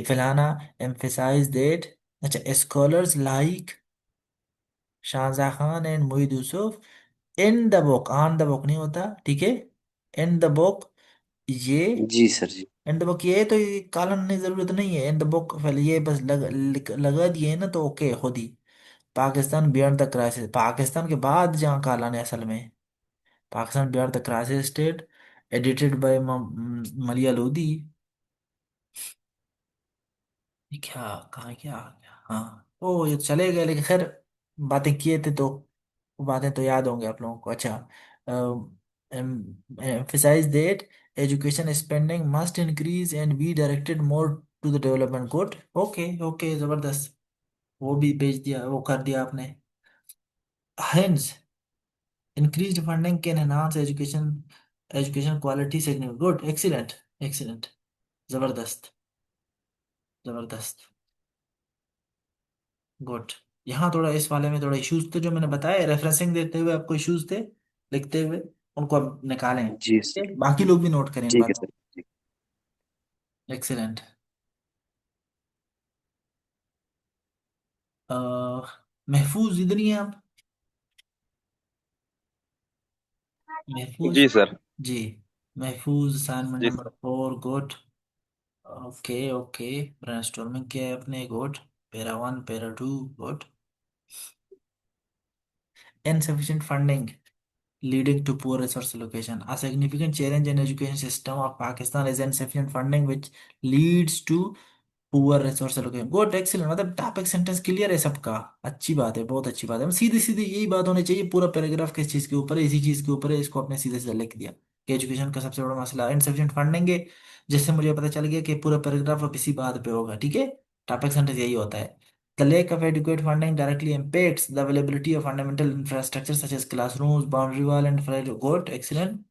Filhana emphasized that अच्छा, scholars like Shahzad Khan and Mueed Yusuf in the book, on the book नहीं होता, ठीक है। in the book, ये जी sir जी। in the book ये तो ये कॉलन की जरूरत नहीं है। in the book पहले ये बस लगा दिए ना तो ओके खुद ही। Pakistan beyond the crisis, Pakistan के बाद जहाँ कालन है असल में। पाकिस्तान बिहार the crisis state edited by Maleeha Lodhi. ये क्या, कहाँ क्या आ गया? हाँ, ओ ये चले गए, लेकिन खैर बातें किए थे तो वो बातें तो याद होंगे आप लोगों को। अच्छा, emphasize that education spending must increase and be directed more to the development good। Okay okay, जबरदस्त। वो भी भेज दिया, वो कर दिया आपने। hence increased funding can enhance education quality significantly। good, excellent, excellent। जबरदस्त। जबरदस्त। गुड। यहाँ थोड़ा इस वाले में थोड़ा इश्यूज थे जो मैंने बताया, रेफरेंसिंग देते हुए आपको इश्यूज थे लिखते हुए, उनको अब निकालें, जी ठीक सर। है? बाकी लोग भी नोट करें इन ठीक है बातों। सर। ठीक। एक्सीलेंट। महफूज इधर ही हैं आप? महफूज। जी सर। जी। महफूज असाइनमेंट जी number 4। Good. Okay okay. Brainstorming किया है अपने। Good. Para 1 para 2। Good. insufficient funding leading to poor resource allocation. A significant challenge in education system of Pakistan is insufficient funding, which leads to poor resource allocation. Good, excellent. मतलब topic sentence clear है सबका। अच्छी बात है, बहुत अच्छी बात है। सीधी सीधी यही बात होनी चाहिए। पूरा पैराग्राफ किस चीज के ऊपर है? इसी चीज के ऊपर है। इसको आपने सीधे सीधे लिख दिया कि एजुकेशन का सबसे बड़ा मसला इनसफिशिएंट फंडिंग है। जिससे मुझे पता चल गया कि पूरा पैराग्राफ अब इसी बात पे होगा, ठीक है। टॉपिक सेंटेंस यही होता है। The lack of adequate funding directly impacts the availability of fundamental infrastructure such as classrooms, boundary wall, and flood. Good, excellent.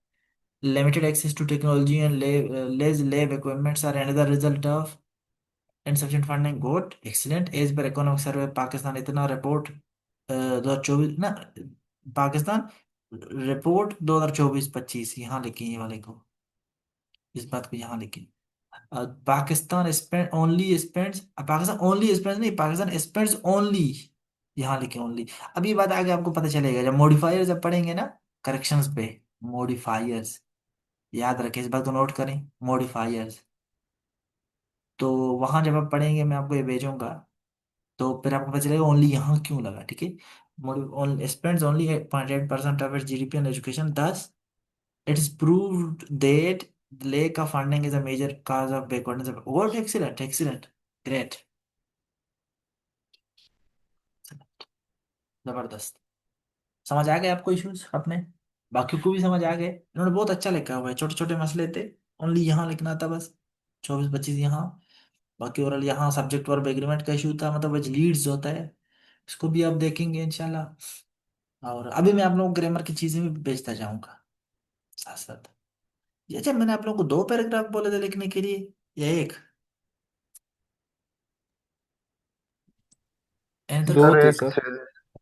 Limited access to technology and less lab equipments are another result of insufficient funding। Good, excellent. As per economic survey Pakistan इतना report 2024 ना, Pakistan report 2024-25 यहाँ लिखी, ये वाले को, इस बात को यहाँ लिखी। Pakistan spend only spends, Pakistan only spends नहीं, पाकिस्तान स्पेंड्स ओनली, यहाँ लिखे ओनली। अब ये बात आगे आपको पता चलेगा जब मॉडिफायर्स जब पढ़ेंगे ना, करेक्शंस पे। मॉडिफायर्स याद रखें, इस बात को नोट करें, मॉडिफायर्स। तो वहां जब आप पढ़ेंगे मैं आपको ये भेजूंगा, तो फिर आपको पता चलेगा ओनली यहाँ क्यों लगा, ठीक है। Spends only 8.8% of its GDP on education. Thus it is proved that lack of funding is a major cause of backwardness। Good, excellent excellent. Great. जबरदस्त। समझ आ गए आपको इश्यूज अपने? बाकी को भी समझ आ गए, इन्होंने बहुत अच्छा लिखा हुआ है, छोटे छोटे मसले थे, ओनली यहाँ लिखना था बस, 24-25 यहाँ। बाकी ओरल यहाँ सब्जेक्ट वर्ब एग्रीमेंट का इशू था, मतलब वही लीड्स होता है, इसको भी आप देखेंगे इंशाल्लाह। और अभी मैं आप लोगों को ग्रामर की चीजें भी भेजता जाऊंगा साथ साथ। ये अच्छा, मैंने आप लोगों को 2 पैराग्राफ बोले थे लिखने के लिए या एक? इधर दो का सर थे एक सर। थे,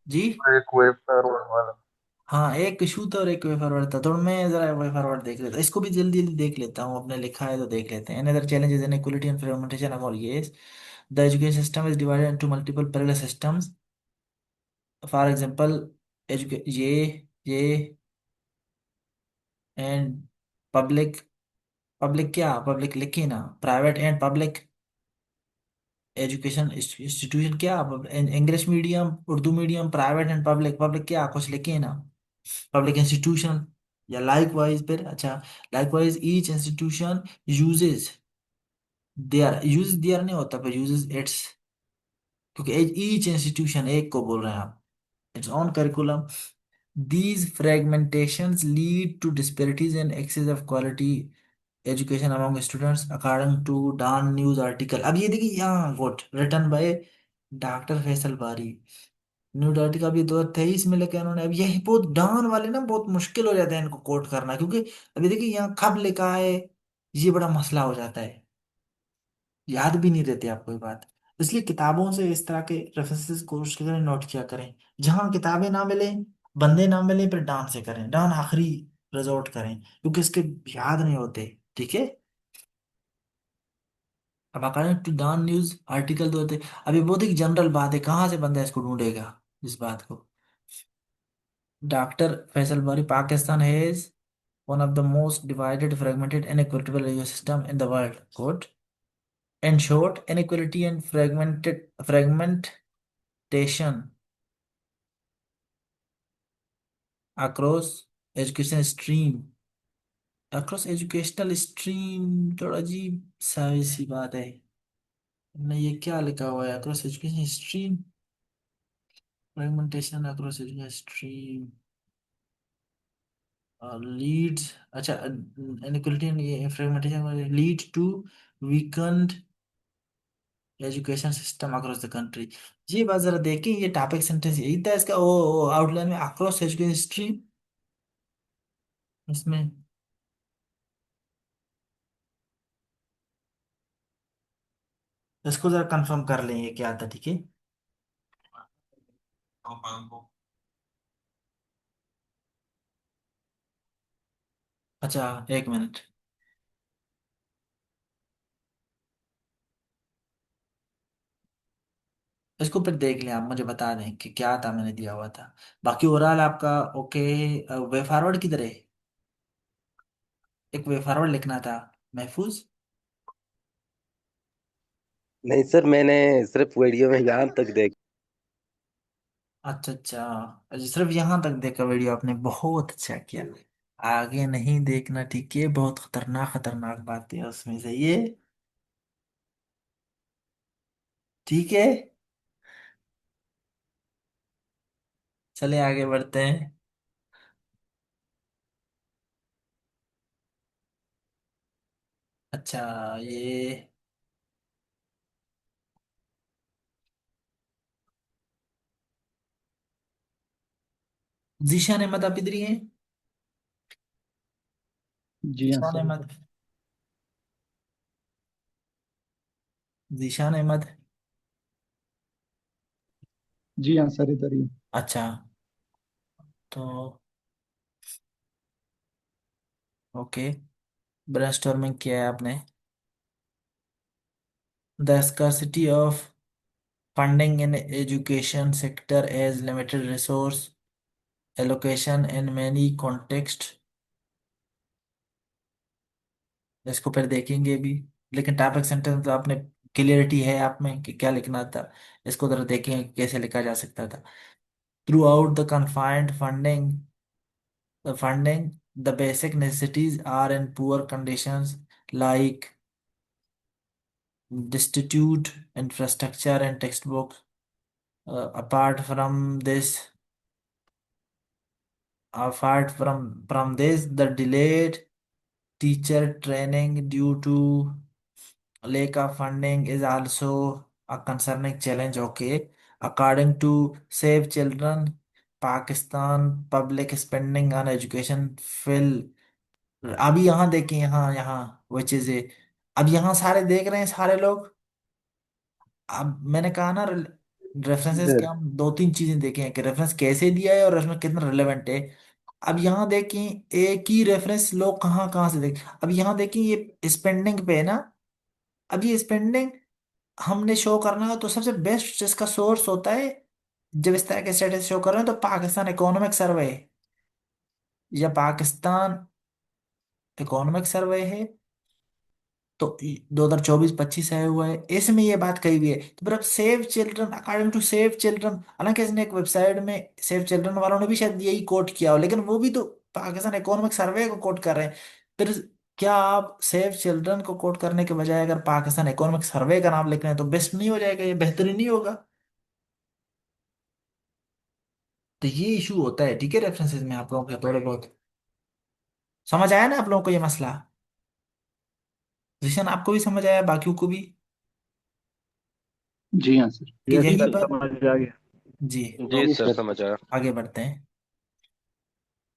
जी। एक वेब सर्वर वाला। हाँ, एक इशू था और एक वे फॉरवर्ड था, तो मैं जरा वे फॉरवर्ड देख लेता, इसको भी जल्दी जल्दी देख लेता हूँ, अपने लिखा है तो देख लेते हैं। Another challenges inequality and fragmentation of all ये the education system is divided into multiple parallel systems. For example एजुके ये एंड पब्लिक, पब्लिक क्या, पब्लिक लिखी ना, private and public education institution क्या, English medium Urdu medium, private and public, public क्या कुछ लिखी ना, पब्लिक इंस्टीट्यूशन। या लाइक वाइज फिर अच्छा, likewise each institution uses their, use their नहीं होता, फिर यूजेस इट्स, क्योंकि ईच इंस्टीट्यूशन एक को बोल रहे हैं आप, it's on curriculum. These fragmentations lead to disparities and excess of quality education among students according to Dan News article। अब ये देखिए यहाँ quote written by doctor Faisal Bari, news article अभी 2023 में लेके उन्होंने। अब यही बहुत डान वाले ना बहुत मुश्किल हो जाता है इनको कोट करना, क्योंकि अभी देखिए यहाँ कब लिखा है, ये बड़ा मसला हो जाता है, याद भी नहीं रहती आपको ये बात। इसलिए किताबों से इस तरह के रेफरेंसेस कोर्स करें, नोट किया करें। जहां किताबें ना मिले, बंदे ना मिले, फिर डांस से करें, डांस आखिरी रिजॉर्ट करें, क्योंकि इसके याद नहीं होते। ठीक है, अब according to Dawn news article तो होते। अभी बहुत ही जनरल बात है, कहाँ से बंदा इसको ढूंढेगा इस बात को। डॉक्टर फैसल बारी, Pakistan has one of the most divided, fragmented, and equitable education system in the world. Quote. In short, inequality and fragmentation across education stream, across educational stream, थोड़ा अजीब सा सी बात है। नहीं, ये क्या लिखा हुआ है, across education stream, fragmentation across education stream, leads, अच्छा, inequality and ये fragmentation lead to weakened education system across the country. ये बात जरा देखें, ये टॉपिक सेंटेंस यही था इसका, वो आउटलाइन में अक्रॉस एजुकेशन स्ट्रीम, इसमें इसको जरा कंफर्म कर लें ये क्या था। ठीक है, अच्छा, 1 मिनट, इसको फिर देख लें, आप मुझे बता दें कि क्या था मैंने दिया हुआ था। बाकी ओवरऑल आपका ओके। वे फॉरवर्ड किधर है, एक वे फॉरवर्ड लिखना था महफूज। नहीं सर, मैंने सिर्फ वीडियो में यहाँ तक देख। अच्छा अच्छा, अच्छा, सिर्फ यहाँ तक देखा वीडियो आपने, बहुत अच्छा किया। आगे नहीं देखना, ठीक है, बहुत खतरनाक खतरनाक बातें हैं उसमें से ये। ठीक है, चले आगे बढ़ते हैं। अच्छा, ये जीशान अहमद आप इधर ही हैं? जी हाँ जीशान सर। अहमद, जीशान अहमद। जी हाँ सर, इधर ही। अच्छा, तो ओके, ब्रेनस्टॉर्मिंग किया है आपने। The scarcity of funding in education sector as limited resource allocation in many context, इसको फिर देखेंगे भी। लेकिन टॉपिक सेंटेंस तो आपने क्लियरिटी है आप में कि क्या लिखना था, इसको जरा देखेंगे कैसे लिखा जा सकता था। Through out the confined funding, the basic necessities are in poor conditions, like destitute infrastructure and textbooks. Apart from this, apart from this, the delayed teacher training due to lack of funding is also a concerning challenge. Okay, according to Save Children, Pakistan public spending on education fell। अभी यहाँ देखें, यहाँ यहाँ वो चीजें, अब यहाँ सारे देख रहे हैं सारे लोग। अब मैंने कहा ना, रेफरेंसेस के सर हम दो तीन चीजें देखे हैं कि रेफरेंस कैसे दिया है और उसमें कितना रिलेवेंट है। अब यहाँ देखें, एक ही रेफरेंस लोग कहाँ कहाँ से देख, अब यहाँ देखें ये स्पेंडिंग पे है ना। अब ये स्पेंडिंग हमने शो करना है तो सबसे बेस्ट जिसका सोर्स होता है, जब इस तरह के स्टेटस शो कर रहे हैं, तो पाकिस्तान इकोनॉमिक सर्वे या पाकिस्तान इकोनॉमिक सर्वे है। तो 2024-25 आया हुआ है, इसमें ये बात कही हुई है। तो फिर अब save children, according to save children, हालांकि इसने एक वेबसाइट में सेव चिल्ड्रन वालों ने भी शायद यही कोट किया हो, लेकिन वो भी तो पाकिस्तान इकोनॉमिक सर्वे को कोट कर रहे हैं। फिर क्या आप सेव चिल्ड्रन को कोट करने के बजाय अगर पाकिस्तान इकोनॉमिक सर्वे का नाम लिख रहे हैं तो बेस्ट नहीं हो जाएगा, ये बेहतरीन नहीं होगा? तो ये इशू होता है, ठीक है, रेफरेंसेस में आप लोगों के थोड़े बहुत समझ आया ना आप लोगों को ये मसला? जिशन आपको भी समझ आया, बाकियों को भी? जी हाँ सर, कि यस यहीं सर, पर, समझ आ गया। जी, जी जी सर, सर। समझ आया। आगे बढ़ते हैं।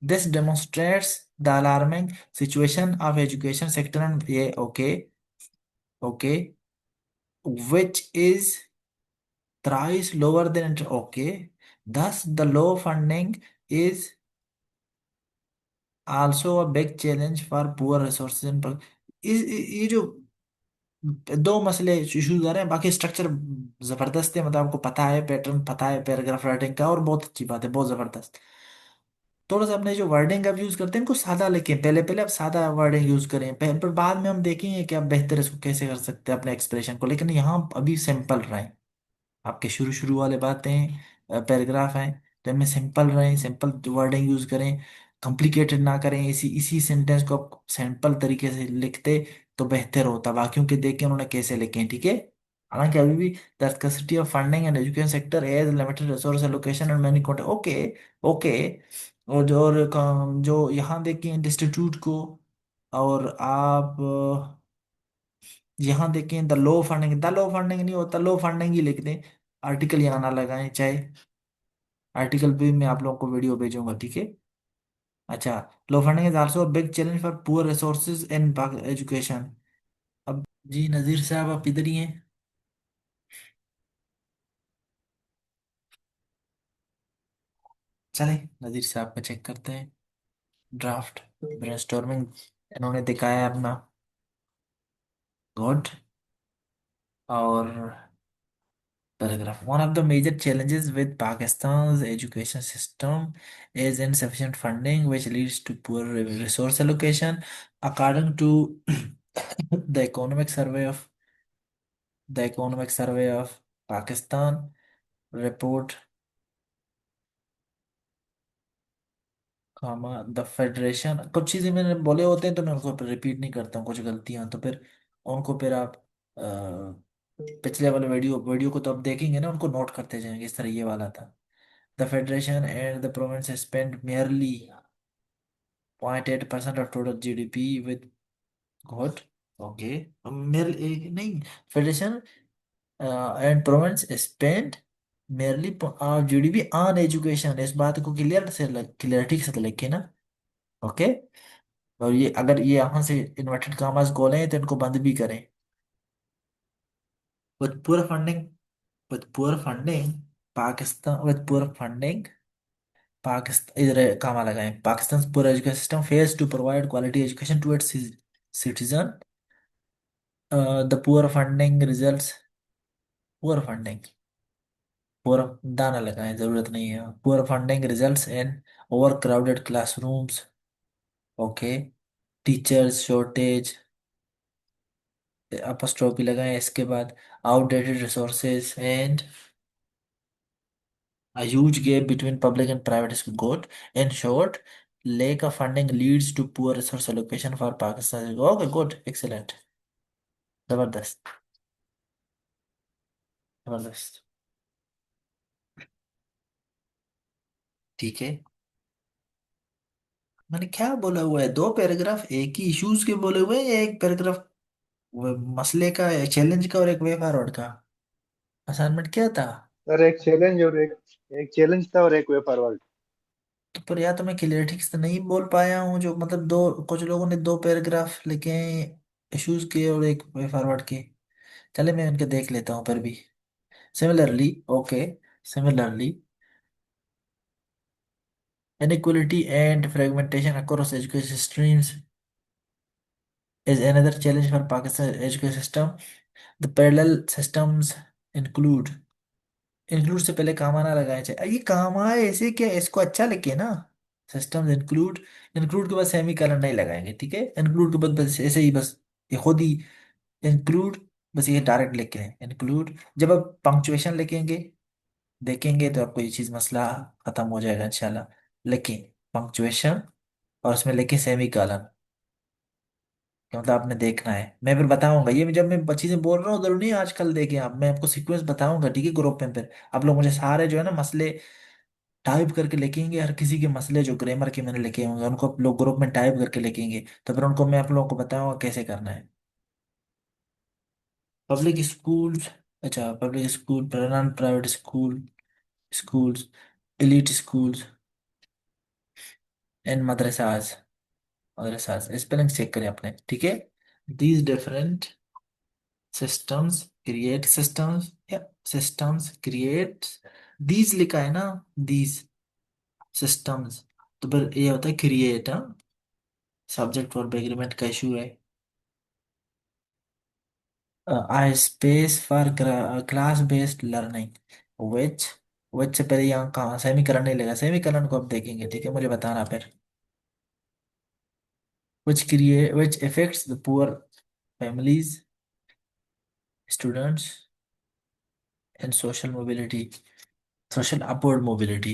This demonstrates the alarming situation of education sector and yeah, okay, which is thrice lower than okay. Thus, the low funding is also a big challenge for poor resources in ये जो दो मसले issues आ रहे हैं, बाकी structure जबरदस्त है, मतलब आपको पता है, पैटर्न पता है पैराग्राफ राइटिंग का, और बहुत अच्छी बात है, बहुत जबरदस्त। थोड़ा सा अपने जो वर्डिंग आप यूज करते हैं इनको सादा लिखें, पहले पहले आप सादा वर्डिंग यूज करें, पर बाद में हम देखेंगे कि आप बेहतर इसको कैसे कर सकते हैं अपने एक्सप्रेशन को, लेकिन यहाँ अभी सिंपल रहें। आपके शुरू शुरू वाले बातें पैराग्राफ हैं, तो इनमें सिंपल रहें, सिंपल वर्डिंग यूज करें, कॉम्प्लिकेटेड ना करें। इसी इसी सेंटेंस को आप सिंपल तरीके से लिखते तो बेहतर होता, बाकियों के देख के उन्होंने कैसे लिखे हैं, ठीक है। हालांकि अभी भी the scarcity of funding and education sector as limited resource allocation and many content. Okay, okay. जो यहाँ देखिए इंस्टीट्यूट को, और आप यहाँ देखें द लो फंडिंग नहीं होता, लो फंडिंग ही लिख दें, आर्टिकल यहाँ ना लगाएं चाहे। आर्टिकल भी मैं आप लोगों को वीडियो भेजूंगा, ठीक है। अच्छा, low funding is also big challenge for poor resources in education. अब जी नज़ीर साहब आप इधर ही हैं, चले नज़ीर साहब का चेक करते हैं। ड्राफ्ट ब्रेनस्टॉर्मिंग इन्होंने दिखाया है अपना, गुड। और paragraph, one of the major challenges with Pakistan's education system is insufficient funding, which leads to poor resource allocation. According to the economic survey of Pakistan report, comma the federation, कुछ चीजें मैंने बोले होते हैं तो मैं उनको रिपीट नहीं करता हूँ, कुछ गलतियां तो फिर उनको फिर आप पिछले वाले वीडियो को तो आप देखेंगे ना, उनको नोट करते जाएंगे, इस तरह ये वाला था। The federation and the province spend merely 0.8% of total GDP with God. Okay. Merely नहीं, federation and province spend merely GDP on education, इस बात को क्लियरिटी के साथ लिखे ना। ओके। और ये अगर ये यहाँ से इन्वर्टेड कॉमर्स खोले हैं तो इनको बंद भी करें। with poor funding with poor funding Pakistan with poor funding Pakistan, इधर कहाँ लगाएं, पाकिस्तान पूरा education system fails to provide quality education to its citizen. The poor funding results, poor funding, poor दाना लगाएं, जरूरत नहीं है। Poor funding results in overcrowded classrooms. Okay. Teachers shortage, apostrophe लगाएं, इसके बाद outdated resources and a huge gap between public and private school. Good. In short, lack of funding leads to poor resource allocation for Pakistan. Okay, good, excellent, जबरदस्त, जबरदस्त, ठीक है। मैंने क्या बोला हुआ है? दो पैराग्राफ एक ही इश्यूज के बोले हुए हैं या एक पैराग्राफ मसले का, चैलेंज का और एक वे फॉरवर्ड का? असाइनमेंट क्या था? सर एक चैलेंज और एक चैलेंज था और एक वे फॉरवर्ड। तो पर या तो मैं क्लियरिटी से नहीं बोल पाया हूँ, जो मतलब दो, कुछ लोगों ने दो पैराग्राफ लिखे हैं इश्यूज के और एक वे फॉरवर्ड के। चले मैं उनके देख लेता हूँ पर भी। Similarly, okay, similarly inequality and fragmentation across education streams is another challenge for Pakistan education system. The parallel systems include, include से पहले कामा ना लगाया चाहिए, ये कामा है ऐसे क्या, इसको अच्छा लिखे ना। सिस्टम्स इंक्लूड, इंक्लूड के बाद सेमी कलर नहीं लगाएंगे, ठीक है? इंक्लूड के बाद बस ऐसे ही, बस ये खुद ही इंक्लूड, बस ये डायरेक्ट लिख लें इंक्लूड। जब आप पंक्चुएशन लिखेंगे, देखेंगे तो आपको ये चीज मसला खत्म हो जाएगा इंशाल्लाह। लिखें पंक्चुएशन और उसमें लिखें सेमी कॉलन, मतलब आपने देखना है। मैं फिर बताऊंगा ये, जब मैं चीजें बोल रहा हूँ जरूरी नहीं आजकल देखें आप, मैं आपको सीक्वेंस बताऊंगा, ठीक है? ग्रुप में फिर आप लोग मुझे सारे जो है ना मसले टाइप करके लिखेंगे, हर किसी के मसले जो ग्रामर के मैंने लिखे होंगे उनको आप लोग ग्रुप में टाइप करके लिखेंगे, तो फिर उनको मैं आप लोगों को बताऊंगा कैसे करना है। पब्लिक स्कूल, अच्छा public school, non private school, schools, elite schools and madrasas, madrasas spelling check करें अपने, ठीक है? these different systems create systems, या systems create, these लिखा है ना, these systems, तो फिर ये होता है क्रिएट, हाँ, सब्जेक्ट वर्ब एग्रीमेंट का इशू है। I space for class based learning, which, which से पहले यहाँ कहाँ सेमी कलन नहीं लगा, सेमी कलन को अब देखेंगे, ठीक है? मुझे बताना फिर। which affects the poor families, students and social mobility, social upward mobility,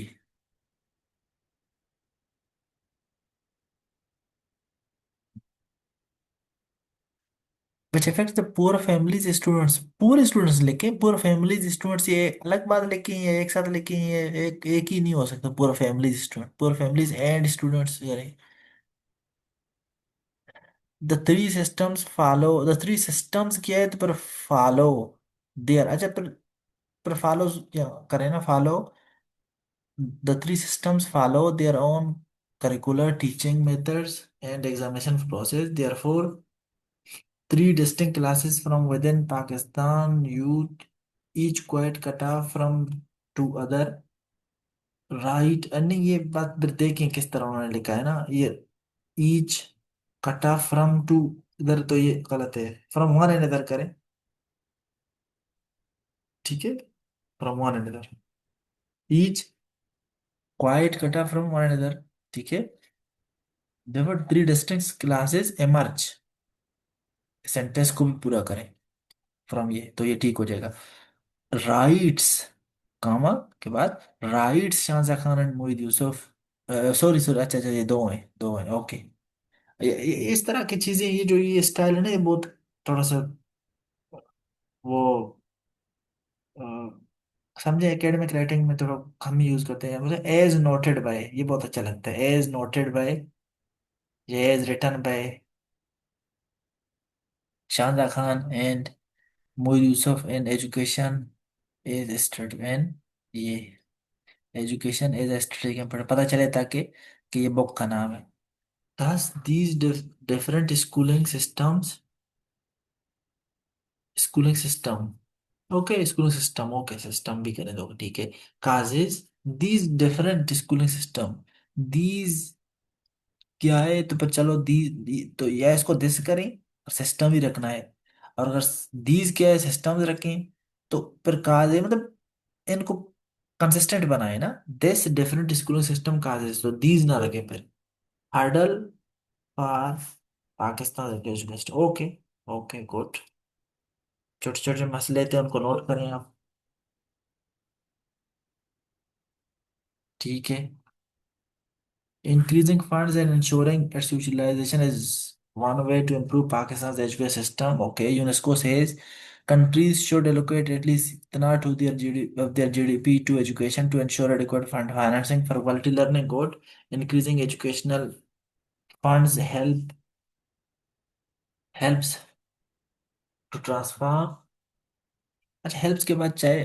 which affects the poor families students, poor students लिखे, poor families students ये अलग बात लिखी है, एक साथ लिखी है, एक एक ही नहीं हो सकता, poor families student, poor families and students यानी। the three systems follow, the three systems किया है तो पर follow देयर, अच्छा पर follow क्या करें ना, follow, the three systems follow their own curricular teaching methods and examination process. Therefore, three distinct classes from within Pakistan youth, each quite cut off from to other. Right, नहीं ये बात फिर देखें किस तरह उन्होंने लिखा है ना, ये each cut off from to, इधर तो ये गलत है, from one another करें, ठीक है? from one another, each quite cut off from one another, ठीक है? Therefore, three distinct classes emerge, sentence को भी पूरा करें फ्रॉम ये, तो ये ठीक हो जाएगा। राइट्स, कामा के बाद writes Shahjahan Khan and Mohit Yusuf, sorry sorry, अच्छा अच्छा, ये दो हैं, ओके। इस तरह की चीजें, ये जो ये स्टाइल है ना, ये बहुत थोड़ा सा वो अ, समझे, एकेडमिक राइटिंग में थोड़ा कम यूज करते हैं। मुझे एज नोटेड बाय ये बहुत अच्छा लगता है, एज नोटेड बाय, ये as written by Shahjahan Khan and Mohit Yusuf and education as study and, ये education as a study camp पता चले, ताकि कि ये बुक का नाम है। thus these different schooling system, okay schooling system, okay system भी करें दो, ठीक है? causes these different schooling system, these क्या है तो पर चलो तो या इसको दिस करें और सिस्टम ही रखना है, और अगर दीज क्या है सिस्टम्स रखें तो फिर काज है, मतलब इनको कंसिस्टेंट बनाए ना, this different schooling system causes, तो दीज ना रखें फिर। Hurdle for Pakistan education, okay, okay good. छोटे छोटे मसले थे उनको नोट करें आप, ठीक है? Increasing funds and ensuring its utilization is one way to improve Pakistan's education system. Okay, UNESCO says countries should allocate at least इतना to their of their GDP to education to ensure adequate fund financing for quality learning. Good. Increasing educational funds helps to transform. अच्छा, helps के बाद चाहे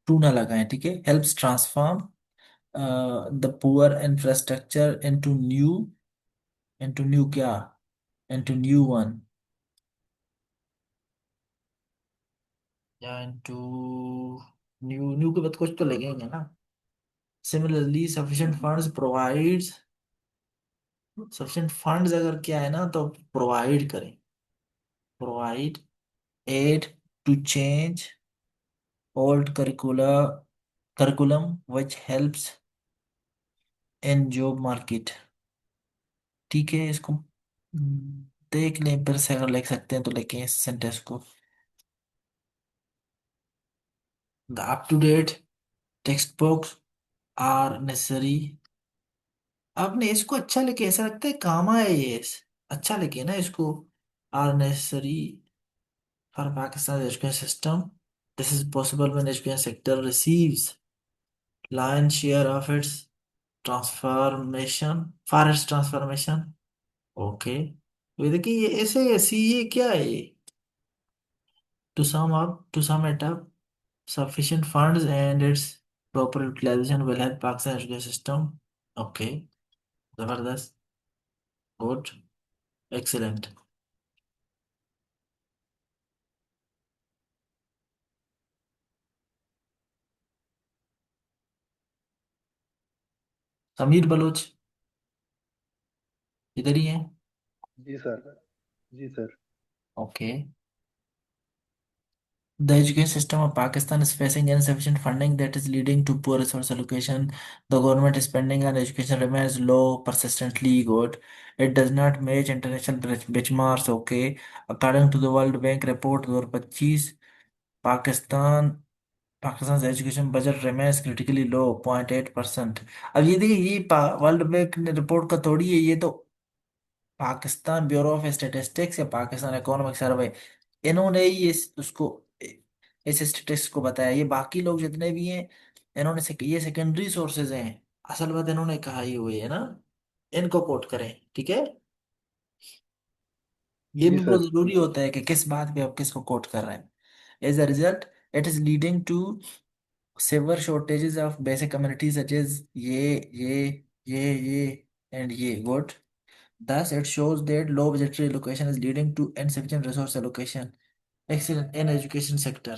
to ना लगाएं, ठीक है। Helps transform the poor infrastructure into new क्या, into new one, या इनटू न्यू न्यू के बाद कुछ तो लगेंगे ना। सिमिलरली सफिशिएंट फंड्स अगर क्या है ना, तो प्रोवाइड करें, provide aid to change old curriculum which helps in job market। ठीक है, इसको देख लें, फिर से अगर लिख सकते हैं तो लिखें इस सेंटेंस को। The up to date text books are necessary. आपने इसको अच्छा लिखे, ऐसा लगता है काम आए ये, अच्छा लिखे ना इसको। Are necessary for Pakistan education system. This is possible when education sector receives lion share of its transformation for its transformation. Okay, ये देखिए, ये ऐसे ऐसी ये क्या है ये। To sum it up, sufficient funds and its proper utilization will help Pakistan education system. Okay, Zabardast, good, excellent. Sameer Baloch इधर ही है। जी सर। जी sir. Okay. The education system of Pakistan is facing insufficient funding that is leading to poor resource allocation. The government spending on education remains low, persistently good. It does not match international benchmarks. Okay. According to the World Bank report 2025, Pakistan Pakistan education budget remains critically low 0.8%। अब ये देखिए, ये world bank ने report का थोड़ी है, ये तो पाकिस्तान ब्यूरो ऑफ स्टैटिस्टिक्स या पाकिस्तान इकोनॉमिक सर्वे, इन्होंने ही उसको इस स्टैटिस्टिक्स को बताया। ये बाकी लोग जितने भी हैं, इन्होंने ये सेकेंडरी सोर्सेज हैं। असल बात इन्होंने कहा ही हुई है ना, इनको कोट करें, ठीक है। ये जी भी बहुत सर। जरूरी होता है कि किस बात पे आप किसको कोट कर रहे हैं। As a result, it is leading to severe shortages of basic communities such as ये and ये good। Thus, it shows that low budgetary allocation is leading to insufficient resource allocation। Excellent in education sector।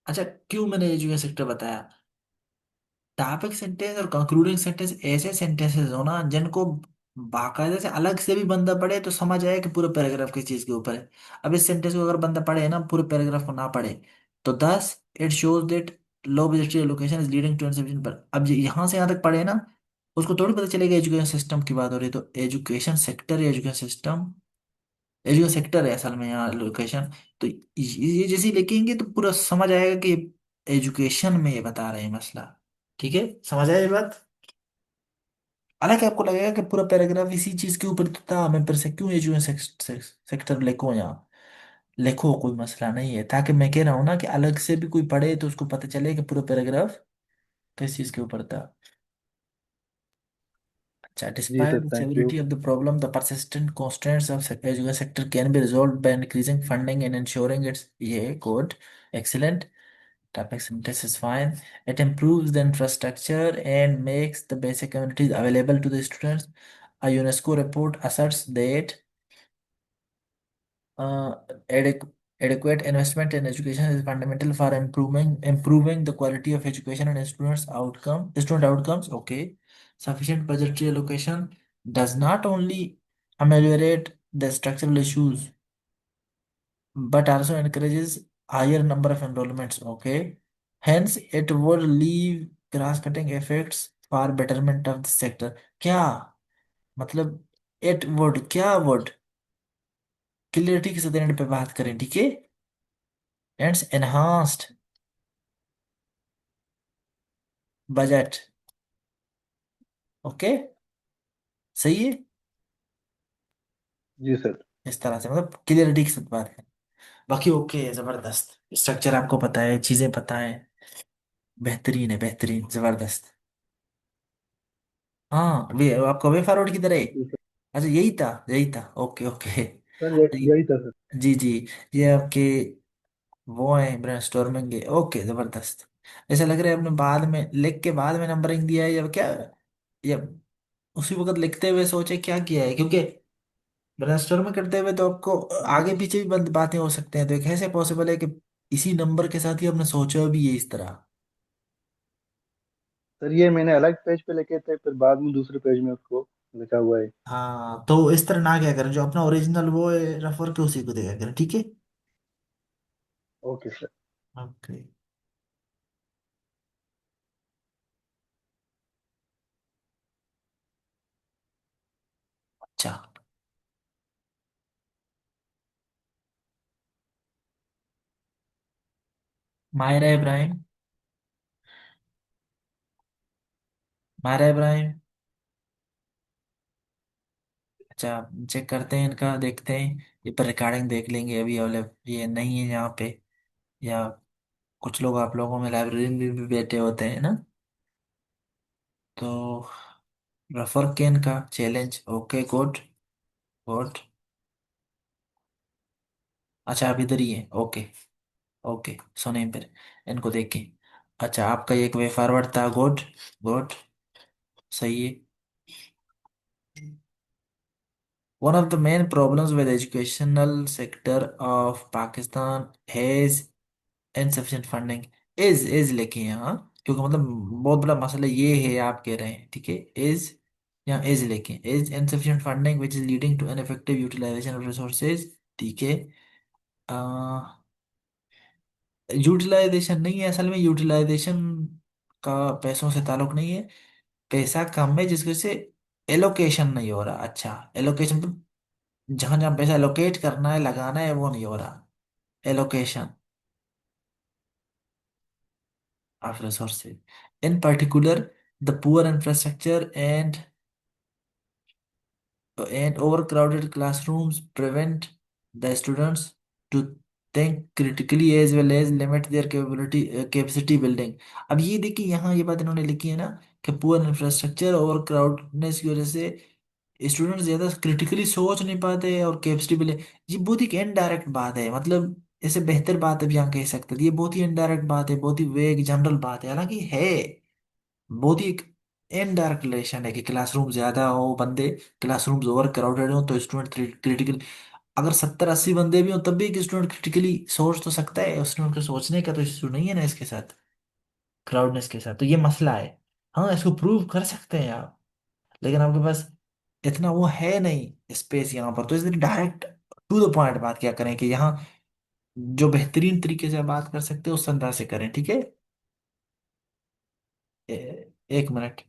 अच्छा, क्यों मैंने education sector बताया? Topic sentence और concluding sentence ऐसे sentences हो ना, जिनको बाकायदे से अलग से भी बंदा पढ़े तो समझ आए कि पूरे पैराग्राफ किस चीज के ऊपर है। अब इस सेंटेंस को अगर बंदा पढ़े ना, पूरे पैराग्राफ को ना पढ़े, तो thus it shows that low budgetary allocation is leading to insufficient. पर अब यहाँ से यहाँ तक पढ़े ना, उसको थोड़ी पता चलेगा एजुकेशन सिस्टम की बात हो रही है। तो एजुकेशन सेक्टर या एजुकेशन सिस्टम, एजुकेशन सेक्टर है असल में यहाँ लोकेशन। तो ये जैसे ही लिखेंगे तो पूरा समझ आएगा कि एजुकेशन में ये बता रहे हैं मसला। ठीक है, समझ आया ये बात। हालांकि आपको लगेगा कि पूरा पैराग्राफ इसी चीज के ऊपर तो था, मैं फिर से क्यों एजुकेशन सेक्टर लिखूं यहाँ। लिखो, कोई मसला नहीं है, ताकि मैं कह रहा हूँ ना कि अलग से भी कोई पढ़े तो उसको पता चले कि पूरा पैराग्राफ किस चीज के ऊपर था। अच्छा, जी despite sir, the thank you. severity of the problem, the persistent constraints of education sector can be resolved by increasing funding and ensuring its, yeah, good, excellent. Topic synthesis is fine. It improves the infrastructure and makes the basic communities available to the students. A UNESCO report asserts that uh, adequ- adequate investment in education is fundamental for improving the quality of education and student outcomes. Okay, sufficient budgetary allocation does not only ameliorate the structural issues but also encourages higher number of enrollments. Okay, hence it would leave cross-cutting effects for betterment of the sector। क्या मतलब, it would क्या would, clarity के साथ and पे बात करें, ठीक है। hence enhanced budget. ओके, सही है। जी सर। इस तरह से मतलब क्लियरिटी के साथ बात करें। बाकी ओके है, जबरदस्त। स्ट्रक्चर आपको पता है, चीजें पता है, बेहतरीन है, बेहतरीन, जबरदस्त। हाँ वे आपका वे फॉरवर्ड की तरह है। जी सर। अच्छा यही था, ओके ओके। सर यही था सर। जी जी। ये आपके वो है ब्रेनस्टॉर्मिंग है, ओके जबरदस्त। ऐसा लग रहा है आपने बाद में लिख के बाद में नंबरिंग दिया है या क्या, या उसी वक्त लिखते हुए सोचे क्या किया है, क्योंकि ब्रेनस्टॉर्मिंग करते हुए तो आपको आगे पीछे भी बातें हो सकते हैं, तो ये कैसे पॉसिबल है कि इसी नंबर के साथ ही आपने सोचा भी है इस तरह। सर ये मैंने अलग पेज पे लिखे थे, फिर बाद में दूसरे पेज में उसको लिखा हुआ है। हाँ तो इस तरह ना क्या करें, जो अपना ओरिजिनल वो है रेफर के उसी को देखा करें, ठीक है। Okay sir. ओके। अच्छा। मायरा इब्राहिम। मायरा इब्राहिम। अच्छा चेक करते हैं इनका, देखते हैं ये पर रिकॉर्डिंग देख लेंगे, अभी अवेलेबल ये नहीं है यहाँ पे, या कुछ लोग आप लोगों में लाइब्रेरी में भी बैठे होते हैं ना, तो रेफर के इनका चैलेंज, ओके गुड गुड। अच्छा आप इधर ही है, ओके ओके सुने फिर इनको देखें। अच्छा आपका एक वे फॉरवर्ड था, गुड गुड, सही है। One of the main problems with educational sector of Pakistan is insufficient funding। Is लेके यहाँ, क्योंकि मतलब बहुत बड़ा मसला ये है, आप कह रहे हैं ठीक है, इज यहाँ इज लेके, is insufficient funding which is leading to ineffective utilization of resources, ठीक है। यूटिलाइजेशन नहीं है असल में, यूटिलाइजेशन का पैसों से ताल्लुक नहीं है, पैसा कम है जिसकी वजह से एलोकेशन नहीं हो रहा। अच्छा एलोकेशन तो जहां जहां पैसा एलोकेट करना है लगाना है वो नहीं हो रहा, allocation of resources, in particular the poor infrastructure and overcrowded classrooms prevent the students to think critically as well as limit their capacity building। अब ये देखिए यहाँ ये बात इन्होंने लिखी है ना कि पुअर इंफ्रास्ट्रक्चर और क्राउडनेस की वजह से स्टूडेंट्स ज्यादा क्रिटिकली सोच नहीं पाते और कैपेसिटी बिल्डिंग, ये बहुत ही इनडायरेक्ट बात है, मतलब इसे बेहतर बात अभी यहाँ कह सकते थे, ये बहुत ही इनडायरेक्ट बात है, बहुत ही वेग जनरल बात है, हालांकि है बहुत ही इनडायरेक्ट रिलेशन है कि क्लासरूम ज्यादा हो बंदे, क्लासरूम्स ओवर क्राउडेड हो तो स्टूडेंट क्रिटिकल, अगर 70-80 बंदे भी हो तब भी एक स्टूडेंट क्रिटिकली सोच तो सकता है, उस स्टूडेंट को सोचने का तो इशू नहीं है ना इसके साथ, क्राउडनेस के साथ, तो ये मसला है। हाँ इसको प्रूव कर सकते हैं आप, लेकिन आपके पास इतना वो है नहीं स्पेस यहाँ पर, तो इसलिए डायरेक्ट टू द पॉइंट बात क्या करें कि यहाँ जो बेहतरीन तरीके से बात कर सकते हैं उस अंदाज से करें, ठीक है। एक मिनट।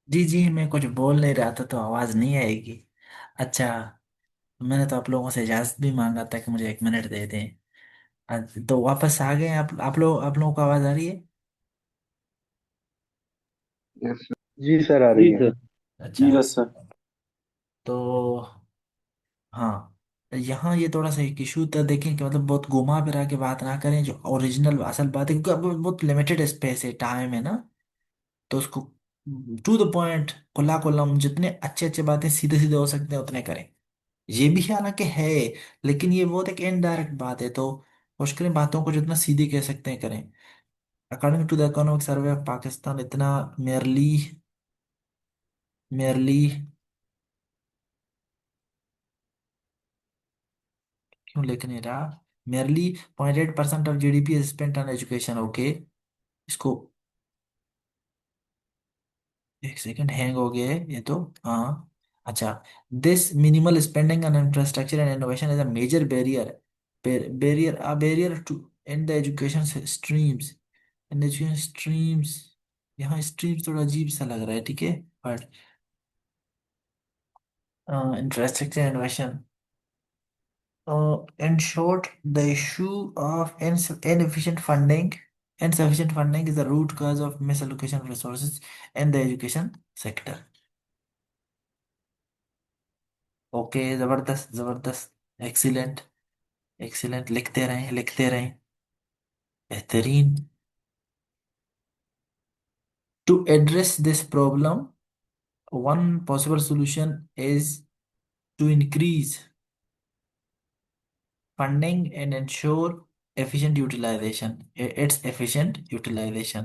जी जी, मैं कुछ बोल नहीं रहा था तो आवाज नहीं आएगी। अच्छा, मैंने तो आप लोगों से इजाजत भी मांगा था कि मुझे 1 मिनट दे दें। तो वापस आ गए आप लोगों को आवाज आ रही है? Yes sir. जी सर, आ रही जी है। सर। अच्छा। जी यस सर। तो हाँ, यहाँ ये थोड़ा सा एक इशू था, देखें कि मतलब बहुत घुमा फिरा के बात ना करें, जो ओरिजिनल असल बात है, क्योंकि अब बहुत लिमिटेड स्पेस है, टाइम है ना। तो उसको टू द पॉइंट, खुला खुल्ला, जितने अच्छे अच्छे बातें सीधे सीधे हो सकते हैं उतने करें। ये भी हालांकि है, लेकिन ये बहुत एक इनडायरेक्ट बात है, तो कोशिश करें बातों को जितना सीधे कह सकते हैं करें। According to the economic survey of Pakistan, इतना मेयरली मेयरली क्यों लिख नहीं रहा, merely 0.8% of GDP is spent on education. Okay, इसको, एक सेकंड, हैंग हो गया है ये तो। हाँ, अच्छा। This minimal spending on infrastructure and innovation is a major barrier to in the education streams. In education streams, यहाँ स्ट्रीम्स थोड़ा अजीब सा लग रहा है, ठीक है। But infrastructure innovation, in short, the issue of insufficient funding is the root cause of misallocation of resources in the education sector. Okay, जबरदस्त जबरदस्त, एक्सीलेंट एक्सीलेंट, लिखते रहें लिखते रहें, बेहतरीन। To address this problem, one possible solution is to increase funding and ensure efficient utilization. Its efficient utilization.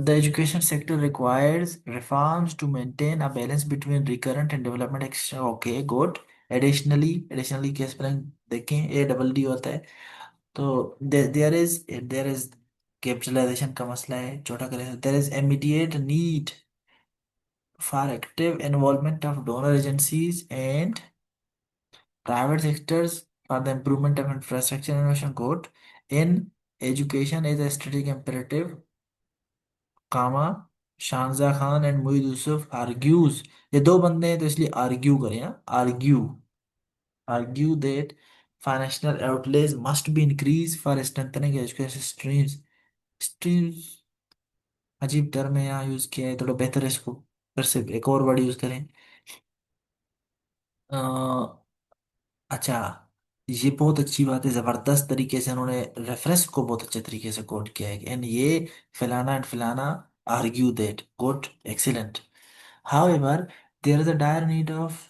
The education sector requires reforms to maintain a balance between recurrent and development extra. Okay, good. Additionally के spelling देखें, A double D होता है। तो there is capitalisation का मसला है, छोटा करें, there is immediate need for active involvement of donor agencies and private sectors for the improvement of infrastructure innovation. Good. In education is a strategic imperative, comma, Shanza Khan and Moeed Yusuf argues, ये दो बंदे हैं तो इसलिए आर्ग्यू करें ना, argue that financial outlay must be increase for strengthening education streams. अजीब term है यहाँ यूज किया है, थोड़ा बेहतर है इसको फिर से एक और वर्ड यूज करें। अच्छा, ये बहुत अच्छी बात है, जबरदस्त तरीके से उन्होंने रेफरेंस को बहुत अच्छे तरीके से कोट किया है, एंड ये फलाना एंड फलाना argue that, good, excellent. However, there is a dire need of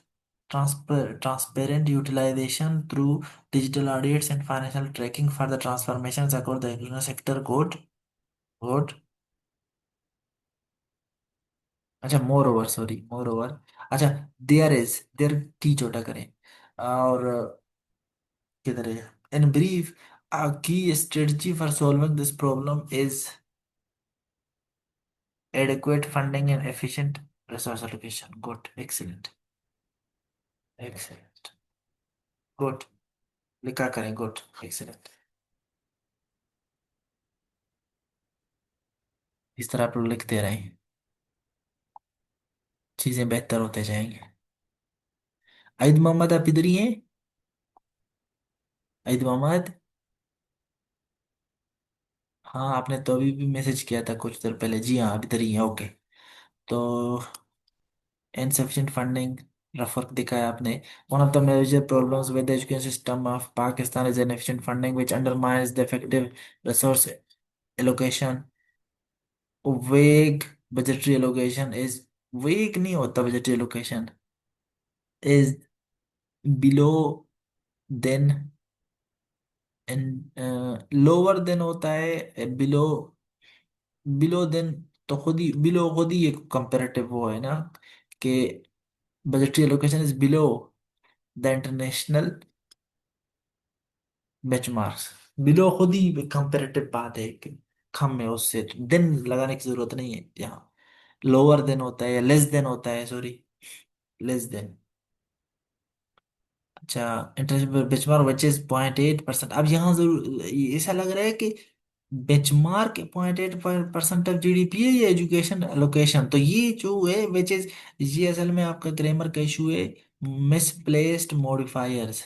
transparent utilization through digital audits and financial tracking for the transformations across the education sector. Good, good। अच्छा, more over, sorry, more over. अच्छा, there T छोटा करें, और किधर है, in brief, a key strategy for solving this problem is adequate funding and efficient resource allocation. Good, excellent, excellent, good। लिखा करें, good, excellent. इस तरह आप लोग लिखते रहें, चीजें बेहतर होते जाएंगे। आइद मोहम्मद, आप इधर ही हैं? आइद मोहम्मद, हाँ, आपने तो अभी भी मैसेज किया था कुछ देर पहले। जी हाँ, आप इधर ही हैं, ओके। तो insufficient funding, रफ वर्क दिखाया आपने। one of the major problems with the education system of Pakistan is inefficient funding which undermines the effective resource allocation. Vague budgetary allocation is, vague नहीं होता, budgetary allocation is below than, and lower than होता है, below then, तो खुद ही एक comparative वो है ना, कि budgetary allocation is below the international benchmarks. Below खुद ही कंपेरेटिव बात है कि कम है उससे, देन लगाने की जरूरत नहीं है यहाँ। लोअर देन होता है या लेस देन होता है, सॉरी, लेस देन। अच्छा, इंटरनेशनल बेंचमार्क विच इज 0.8%। अब यहाँ जरूर ऐसा लग रहा है कि बेंचमार्क 0.8% ऑफ जीडीपी है ये एजुकेशन एलोकेशन, तो ये जो है विच इज, ये असल में आपका ग्रामर का इशू है। मिसप्लेस्ड मॉडिफायर्स,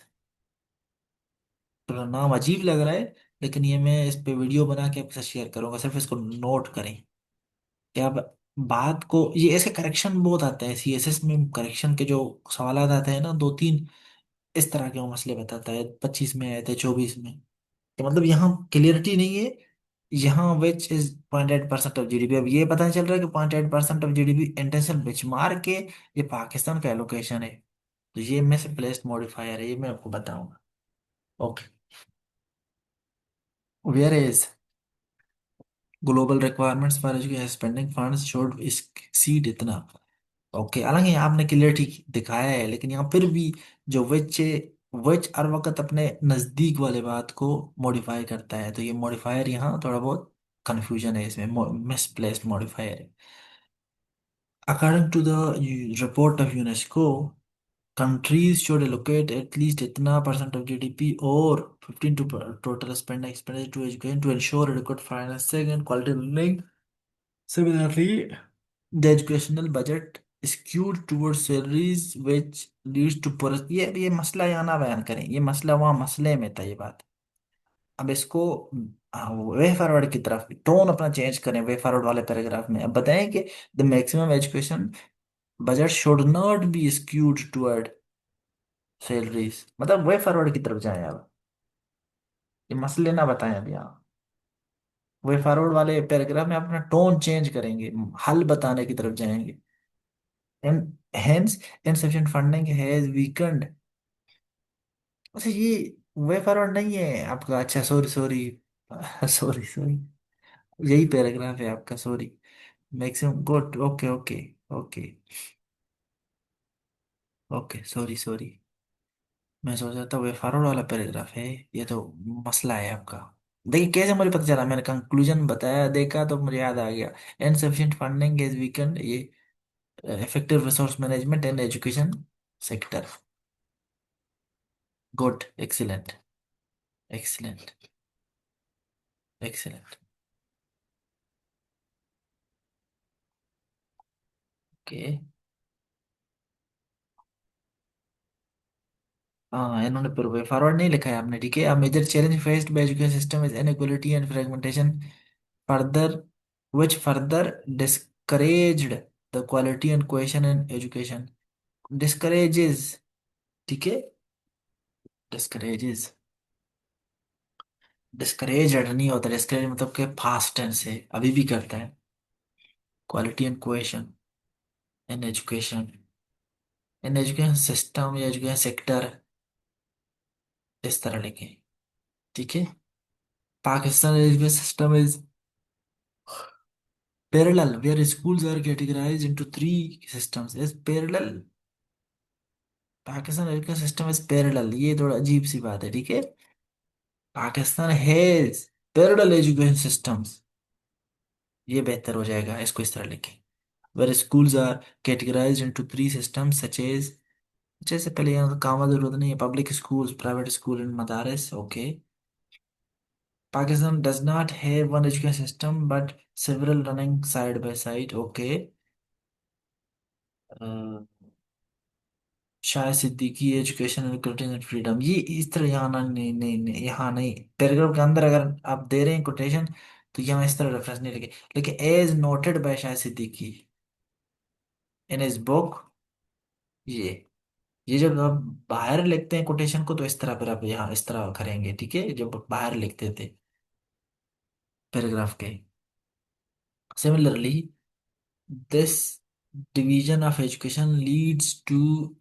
तो नाम अजीब लग रहा है, लेकिन ये मैं इस पे वीडियो बना के आपके साथ शेयर करूंगा, सिर्फ इसको नोट करें। क्या बात को, ये ऐसे करेक्शन बहुत आते हैं सीएसएस में, करेक्शन के जो सवाल आते हैं ना, दो तीन इस तरह के वो मसले बताता है, 25 में आए थे, 24 में। तो मतलब यहाँ क्लियरिटी नहीं है। यहाँ विच इज 0.8% ऑफ जीडीपी, अब ये पता नहीं चल रहा है कि 0.8% ऑफ जीडीपी इंटरनेशनल बेंचमार्क के, ये पाकिस्तान का एलोकेशन है। तो ये में से प्लेस्ड मॉडिफायर है, ये मैं आपको बताऊंगा। Okay, where is global requirements for education spending funds should exceed इतना। ओके, हालांकि आपने क्लियरिटी दिखाया है, लेकिन यहाँ फिर भी जो विच है, विच हर वक्त अपने नजदीक वाले बात को मॉडिफाई करता है, तो ये मॉडिफायर यहाँ थोड़ा बहुत कंफ्यूजन है इसमें, मिसप्लेस्ड मॉडिफायर है। According to the report of UNESCO, countries should allocate at least इतना percent of GDP or 15 to total spend expenditure to education to ensure adequate financing and quality learning. Similarly, the educational budget is skewed towards salaries which leads to poor, ये मसला यहाँ ना बयान करें, ये मसला वहाँ मसले में था ये बात। अब इसको वे फॉरवर्ड की तरफ टोन अपना चेंज करें, वे फॉरवर्ड वाले पैराग्राफ में अब बताएं कि the maximum education budget should not be skewed toward salaries, मतलब वे फॉरवर्ड की तरफ जाएं अब, ये मसले ना बताएं अभी आप। वे फॉरवर्ड वाले पैराग्राफ में अपना टोन चेंज करेंगे, हल बताने की तरफ जाएंगे। And hence insufficient funding has weakened। अच्छा, ये वे फॉरवर्ड नहीं है आपका, अच्छा सॉरी सॉरी सॉरी सॉरी, यही पैराग्राफ है आपका, sorry. Maximum good, okay okay okay okay, sorry sorry, मैं सोच रहा था वे फॉरवर्ड वाला पैराग्राफ है, ये तो मसला है आपका। देखिए कैसे मुझे पता चला, मैंने कंक्लूजन बताया देखा तो मुझे याद आ गया। इनसफिशिएंट फंडिंग इज वीकेंड, ये इफेक्टिव रिसोर्स मैनेजमेंट इन education sector. Good, excellent, excellent, excellent. Okay, हाँ इन्होंने पर वे फॉरवर्ड नहीं लिखा है आपने, ठीक है। अब major challenge faced by education system is inequality and fragmentation further, which further discouraged the quality and cohesion in education। Discourages, ठीक है, डिस्करेजेस, डिस्करेज नहीं होता, डिस्करेज मतलब के फास्ट टेंस है, अभी भी करता है। Quality and cohesion in education, in education system या एजुकेशन सेक्टर, इस तरह लिखे, ठीक है। Pakistan education system is parallel where schools are categorized into three systems is parallel। Pakistan education system is parallel, ये थोड़ा अजीब सी बात है, ठीक है। Pakistan has parallel education systems, ये बेहतर हो जाएगा, इसको इस तरह लिखें। Where schools are categorised into three systems such as, जैसे पहले यहाँ काम की जरूरत नहीं है, public schools, private school and मदारस, okay. Pakistan does not have one education system but several running side by side, okay. शायद सिद्दीकी एजुकेशन एंड फ्रीडम, ये इस तरह यहाँ ना, नहीं नहीं नहीं, यहाँ नहीं, पैराग्राफ के अंदर अगर आप दे रहे हैं कोटेशन तो यहाँ इस तरह रेफरेंस नहीं लगे, लेकिन एज नोटेड बाय शायद सिद्दीकी इन इज बुक, ये जब आप बाहर लिखते हैं कोटेशन को तो इस तरह, फिर आप यहाँ इस तरह करेंगे, ठीक है, जब बाहर लिखते थे पैराग्राफ के। Similarly this division of education leads to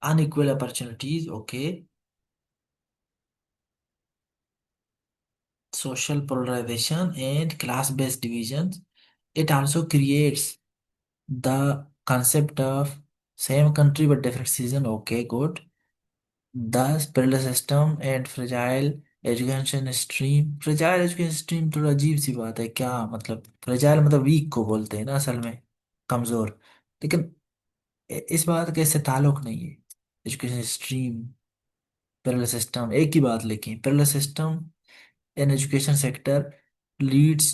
unequal opportunities, okay, social polarization and class-based divisions. It also creates the concept of same country but different season. Okay, good. Thus, parallel system and fragile education stream, fragile education stream थोड़ा अजीब सी बात है, क्या मतलब fragile मतलब week को बोलते हैं ना असल में, कमजोर। लेकिन इस बात का इससे ताल्लुक नहीं है। एजुकेशन स्ट्रीम, पैरेलल सिस्टम, एक ही बात लिखें, parallel system in education sector leads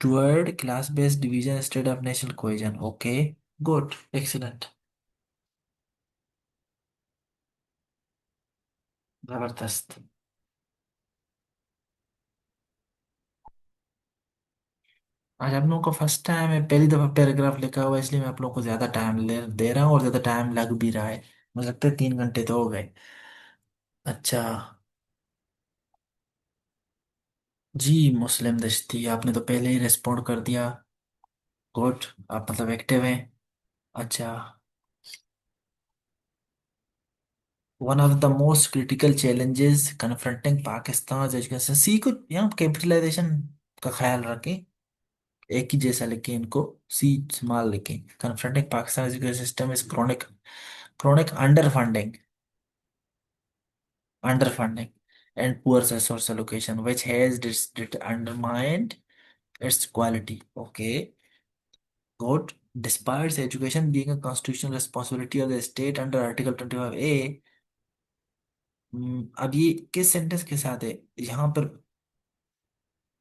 toward class-based division instead of national cohesion. Okay, good, excellent, जबरदस्त। आज आप लोगों को फर्स्ट टाइम है, पहली दफा पैराग्राफ लिखा हुआ है, इसलिए मैं आप लोगों को ज्यादा टाइम ले दे रहा हूँ और ज्यादा टाइम लग भी रहा है। मुझे लगता है 3 घंटे तो हो गए। अच्छा। जी मुस्लिम दश्ती, आपने तो पहले ही रिस्पॉन्ड कर दिया। गुड, आप मतलब एक्टिव हैं। अच्छा। One of the most critical challenges confronting Pakistan education, C को यहाँ कैपिटलाइजेशन का ख्याल रखें, एक ही जैसा लिखें इनको, सी स्मॉल लिखें। confronting Pakistan education system is chronic underfunding and poor resource allocation which has undermined its quality. Okay, good. Despite education being a constitutional responsibility of the state under Article 25A, अब ये किस sentence के साथ है यहाँ पर?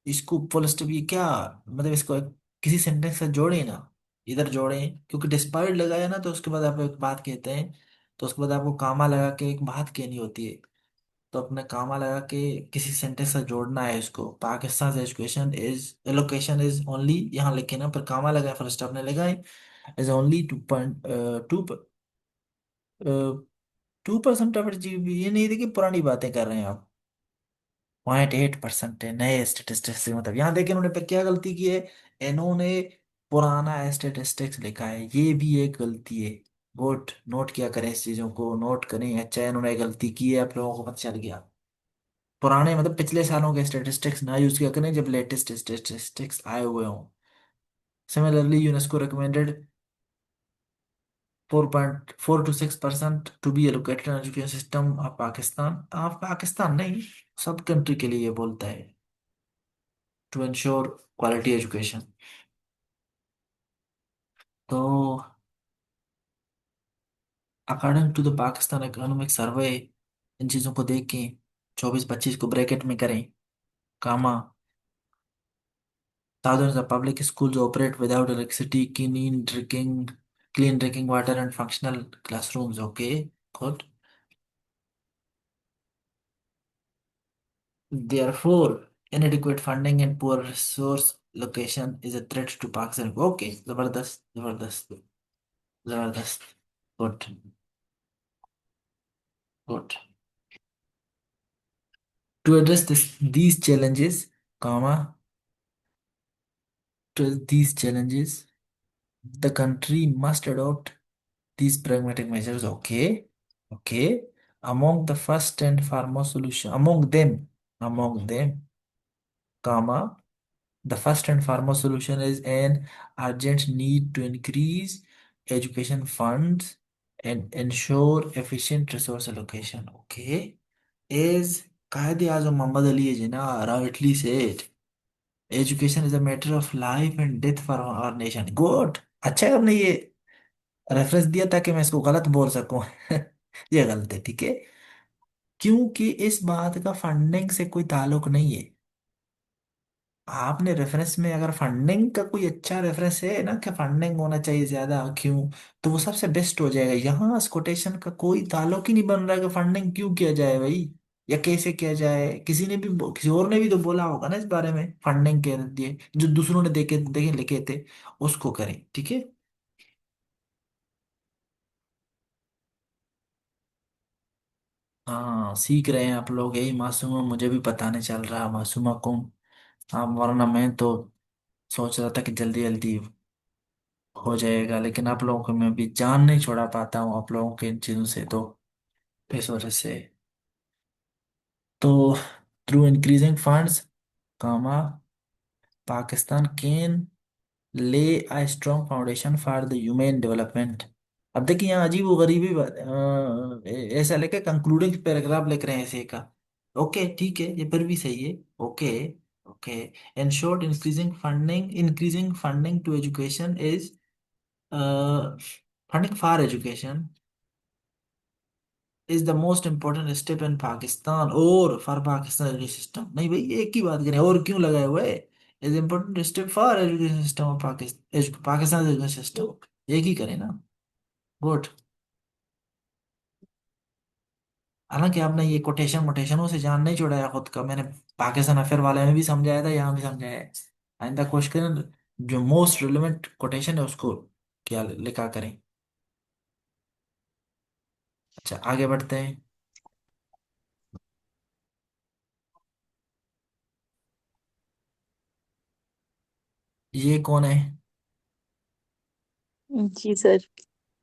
इसको फुल स्टॉप, ये क्या मतलब, इसको किसी सेंटेंस से जोड़े ना, इधर जोड़े, क्योंकि डिस्पाइट लगाया ना तो उसके बाद आप एक बात कहते हैं, तो उसके बाद आपको कामा लगा के एक बात कहनी होती है। तो अपने कामा लगा के किसी सेंटेंस से जोड़ना है इसको। Pakistan education is allocation is only, यहाँ लिखे ना पर कामा लगा, फर्स्ट आपने लगाए, इज ओनली 2% ऑफ जीबी। ये नहीं देखिए, पुरानी बातें कर रहे हैं आप। 0.8% है नए स्टेटिस्टिक्स से, मतलब यहाँ देखिए इन्होंने पे क्या गलती की है, इन्होंने पुराना स्टेटिस्टिक्स लिखा है, ये भी एक गलती है। गुड, नोट किया करें इस चीजों को, नोट करें। अच्छा, इन्होंने गलती की है, आप लोगों को पता चल गया। पुराने मतलब पिछले सालों के स्टेटिस्टिक्स ना यूज किया करें जब लेटेस्ट स्टेटिस्टिक्स आए हुए हों। Similarly UNESCO recommended 4.4 to 6% to be allocated in education system of Pakistan. आप पाकिस्तान नहीं, सब कंट्री के लिए ये बोलता है, टू इंश्योर क्वालिटी एजुकेशन। तो according to the Pakistan economic survey, इन चीज़ों को देख के 24-25 को ब्रैकेट में करें, कामा, thousands of public schools operate without electricity, clean drinking water, and functional classrooms. Okay, good. Therefore, inadequate funding and poor resource location is a threat to Pakistan. Okay, Zabardast, Zabardast, Zabardast. Good, good. To address these challenges, comma, to these challenges, the country must adopt these pragmatic measures. Okay, okay. Among the first and foremost solution, among them, comma, the first and foremost solution is an urgent need to increase education funds and ensure efficient resource allocation. Okay, is Qaid Azam Muhammad Ali Jinnah rightly said, education is a matter of life and death for our nation. Good. अच्छा है आपने ये reference दिया ताकि मैं इसको गलत बोल सकूं। ये गलत है, ठीक है, क्योंकि इस बात का फंडिंग से कोई ताल्लुक नहीं है। आपने रेफरेंस में अगर फंडिंग का कोई अच्छा रेफरेंस है ना कि फंडिंग होना चाहिए ज्यादा, क्यों, तो वो सबसे बेस्ट हो जाएगा। यहाँ इस कोटेशन का कोई ताल्लुक ही नहीं बन रहा कि फंडिंग क्यों किया जाए भाई, या कैसे किया जाए। किसी ने भी किसी और ने भी तो बोला होगा ना इस बारे में, फंडिंग के दिए जो दूसरों ने देखे देखे लिखे थे, उसको करें, ठीक है। हाँ, सीख रहे हैं आप लोग, यही मासूमा मुझे भी पता नहीं चल रहा, मासूमा कौन। हाँ, वरना मैं तो सोच रहा था कि जल्दी जल्दी हो जाएगा, लेकिन आप लोगों को मैं भी जान नहीं छोड़ा पाता हूँ आप लोगों के इन चीज़ों से, तो इस वजह से। तो through increasing funds, comma, Pakistan can lay a strong foundation for the human development। अब देखिए यहाँ अजीब व गरीबी बात, ऐसा लेके कंक्लूडिंग पैराग्राफ लिख रहे हैं ऐसे का। ओके ठीक है, ये फिर भी सही है। Okay, okay. In short, increasing funding to education is funding for education is the most important step in Pakistan और फॉर पाकिस्तान एजुकेशन सिस्टम। नहीं भाई, एक ही बात करें, और क्यों लगाए हुए? Is important step for education system of Pakistan, Pakistan education system, एक ही करें ना। गुड। हालांकि आपने ये कोटेशन मोटेशनों से जान नहीं छुड़ाया खुद का, मैंने पाकिस्तान अफेयर वाले में भी समझाया था, यहाँ भी समझाया है। आइंदा क्वेश्चन जो मोस्ट रिलेवेंट कोटेशन है उसको क्या लिखा करें। अच्छा, आगे बढ़ते हैं। ये कौन है? जी सर।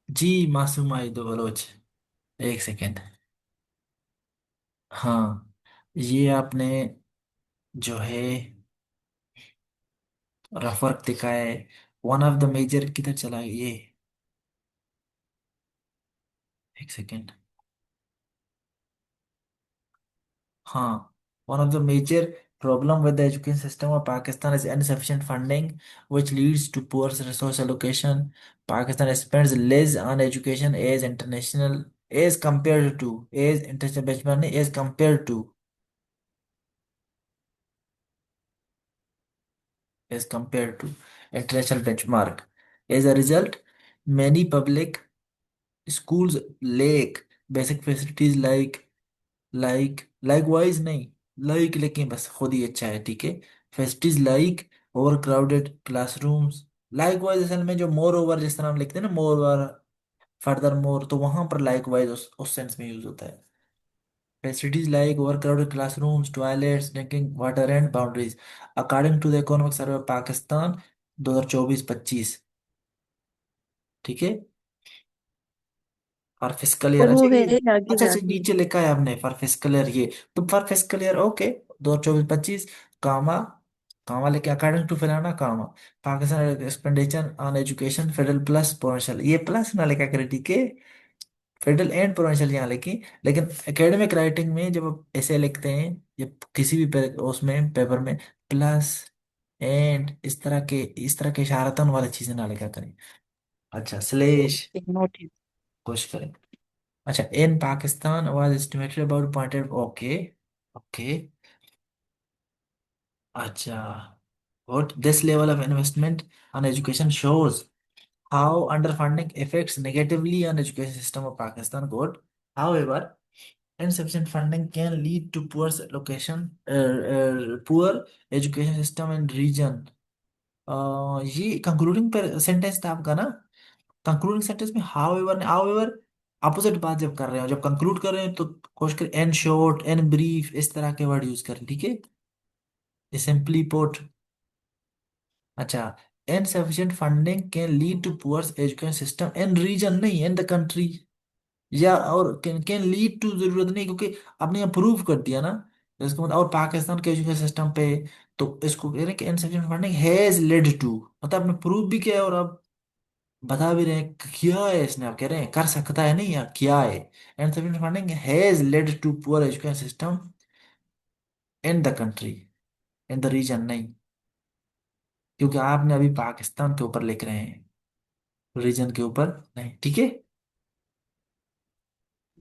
जी मासूम आइदो बलोच। एक सेकेंड। हाँ, ये आपने जो है रफ वर्क दिखा है, वन ऑफ द मेजर किधर चला ये? एक सेकेंड। हाँ, one of the major problem with the education system of Pakistan is insufficient funding, which leads to poor resource allocation. Pakistan spends less on education as international benchmark नहीं, as compared to international benchmark. As a result, many public schools lack basic facilities likewise नहीं, लेकिन बस खुद ही अच्छा है, ठीक है। Facilities like overcrowded classrooms. Likewise असल में जो मोर ओवर जिस तरह हम लिखते हैं ना, मोर ओवर, फर्दर मोर, तो वहां पर लाइकवाइज उस सेंस में यूज होता है। Facilities like overcrowded classrooms, toilets, drinking water and boundaries, according to the economic survey of Pakistan 2024-25। ठीक है। फॉर फिजिकल ईयर, और वो अच्छा है ये, आगे अच्छा अच्छा, जाके। नीचे लिखा है आपने फॉर फिजिकल ईयर, ये तो for physical year okay, 2024-25, comma, comma लेके अकॉर्डिंग टू फलाना comma, Pakistan expenditure on education federal plus provincial, ये प्लस ना लिखा करे, ठीक है। फेडरल एंड प्रोविंशियल यहाँ लिखी, लेकिन एकेडमिक राइटिंग में जब आप ऐसे लिखते हैं, या किसी भी उसमें पेपर में प्लस एंड इस तरह के इशारतन वाली चीजें ना लिखा करें। अच्छा, स्लेश ओके, नोटिस। कोशिश करें। अच्छा, in Pakistan was estimated about pointed, okay okay. अच्छा, what this level of investment on education shows how underfunding affects negatively on education system of Pakistan. Good. However, insufficient funding can lead to poor education system in region. ये concluding पर sentence था आपका ना? Concluding sentence में however opposite बात जब कर रहे हो, जब कंक्लूड कर रहे हो तो कोशिश कर एन शॉर्ट, एन ब्रीफ, इस तरह के वर्ड यूज करें, ठीक है। Simply put. अच्छा, insufficient funding can lead to poor education system in region, नहीं इन द कंट्री। या और कैन लीड टू जरूरत नहीं, क्योंकि आपने यहाँ प्रूव कर दिया ना, तो इसका मतलब और पाकिस्तान के एजुकेशन सिस्टम पे, तो इसको कह रहे हैं कि insufficient funding has led to, मतलब आपने प्रूव भी किया है और आप बता भी रहे हैं किया है इसने, आप कह रहे हैं कर सकता है नहीं, या किया है। And sufficient funding has led to poor education system in the country, in the region नहीं, क्योंकि आपने अभी पाकिस्तान के ऊपर लिख रहे हैं, रीजन के ऊपर नहीं, ठीक है।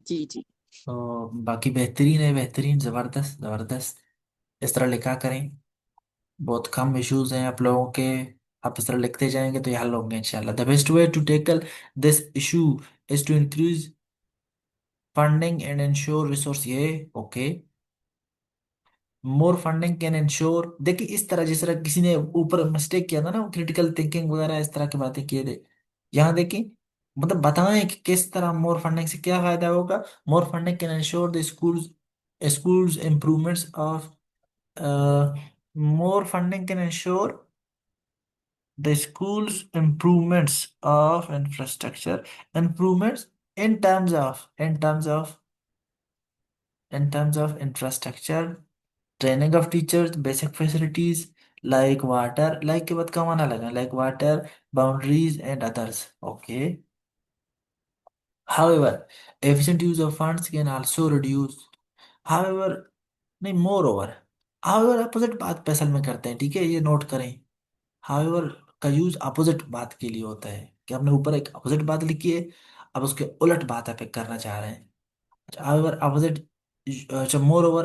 जी जी। तो बाकी बेहतरीन है, बेहतरीन, जबरदस्त जबरदस्त। इस तरह लिखा करें, बहुत कम इश्यूज हैं आप लोगों के, आप इस तरह लिखते जाएंगे तो ये हल होंगे इंशाल्लाह। The best way to tackle this issue is to increase funding and ensure resource, ये okay. More funding can ensure, देखिए इस तरह जिस तरह किसी ने ऊपर मिस्टेक किया था ना, क्रिटिकल थिंकिंग वगैरह इस तरह की बातें किए थे, यहाँ देखिए, मतलब बताएं कि किस तरह मोर फंडिंग से क्या फायदा होगा। More funding can ensure the schools schools improvements of, more funding can ensure the school's improvements of infrastructure, improvements in terms of infrastructure, training of teachers, basic facilities like water, like के बाद कमाना लगा, like water, boundaries and others, okay. However, efficient use of funds can also reduce, however नहीं, more over, however opposite बात पे असल में करते हैं, ठीक है, ये नोट करें। हाउएवर का यूज अपोजिट बात के लिए होता है, कि आपने ऊपर एक अपोजिट बात लिखी है, अब उसके उलट बात आप करना चाह रहे हैं। However, opposite, moreover,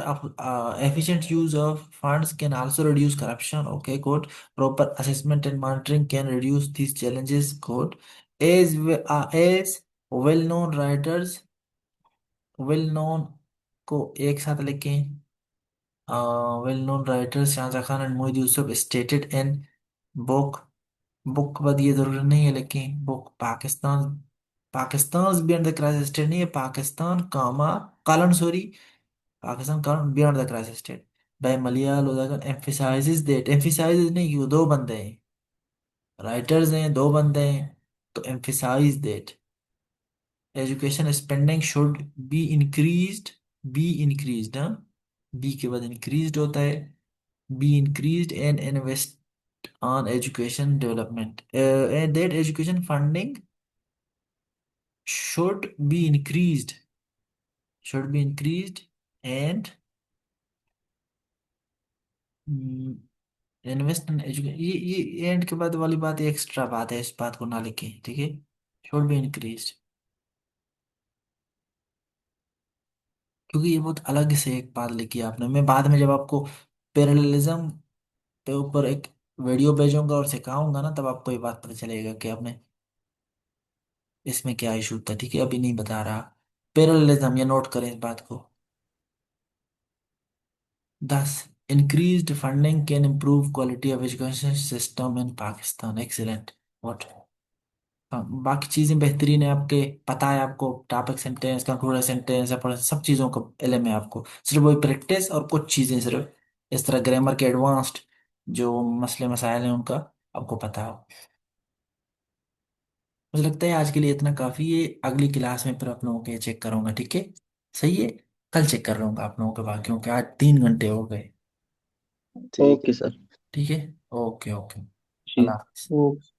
efficient use of funds can also reduce corruption. Okay, good. Proper assessment and monitoring can reduce these challenges. Good. As well-known writers, well-known को एक साथ लिखें. Well-known writers Shahjahan Khan and Muhyiddin Yusuf stated in book. Book के बाद ये जरूरी नहीं है, लेकिन book Pakistan, Pakistan beyond the crisis state नहीं है, Pakistan comma colon sorry, Pakistan colon beyond the crisis state by मलियाल उदयगन एम्फिसाइजेस दैट, एम्फिसाइजेस नहीं कि वो दो बंदे हैं, राइटर्स हैं, दो बंदे हैं, तो emphasise that education spending should be increased, हाँ, बी के बाद इंक्रीज्ड होता है, be increased and invest on education development, and that education funding should be increased, and invest in education, ये एंड के बाद वाली बात एक्स्ट्रा बात है, इस बात को ना लिखें, ठीक है. शुड बी इंक्रीज्ड, क्योंकि ये बहुत अलग से एक बात लिखी है आपने. मैं बाद में जब आपको पैरेललिज्म पे ऊपर एक वीडियो भेजूंगा और सिखाऊंगा ना, तब आपको ये बात पता चलेगा कि आपने इसमें क्या इशू था, ठीक है, अभी नहीं बता रहा. पैरेललिज्म, ये नोट करें इस बात को. 10. Increased funding can improve quality of education system in Pakistan. Excellent. What? हाँ, बाकी चीजें बेहतरीन है, आपके पता है आपको, टॉपिक सेंटेंस, कंक्लूजन सेंटेंस, सब चीजों का इल्म है आपको. सिर्फ वही प्रैक्टिस और कुछ चीजें सिर्फ इस तरह ग्रामर के एडवांस्ड जो मसले मसाइल हैं उनका आपको पता हो. मुझे लगता है आज के लिए इतना काफी है. अगली क्लास में फिर आप लोगों के चेक करूंगा, ठीक है. सही है. कल चेक कर लूंगा आप लोगों के बाकियों के, आज 3 घंटे हो गए. ठीक ओके है। सर। ठीक है. Okay okay. जी। अल्लाह हाफिज़. ओके।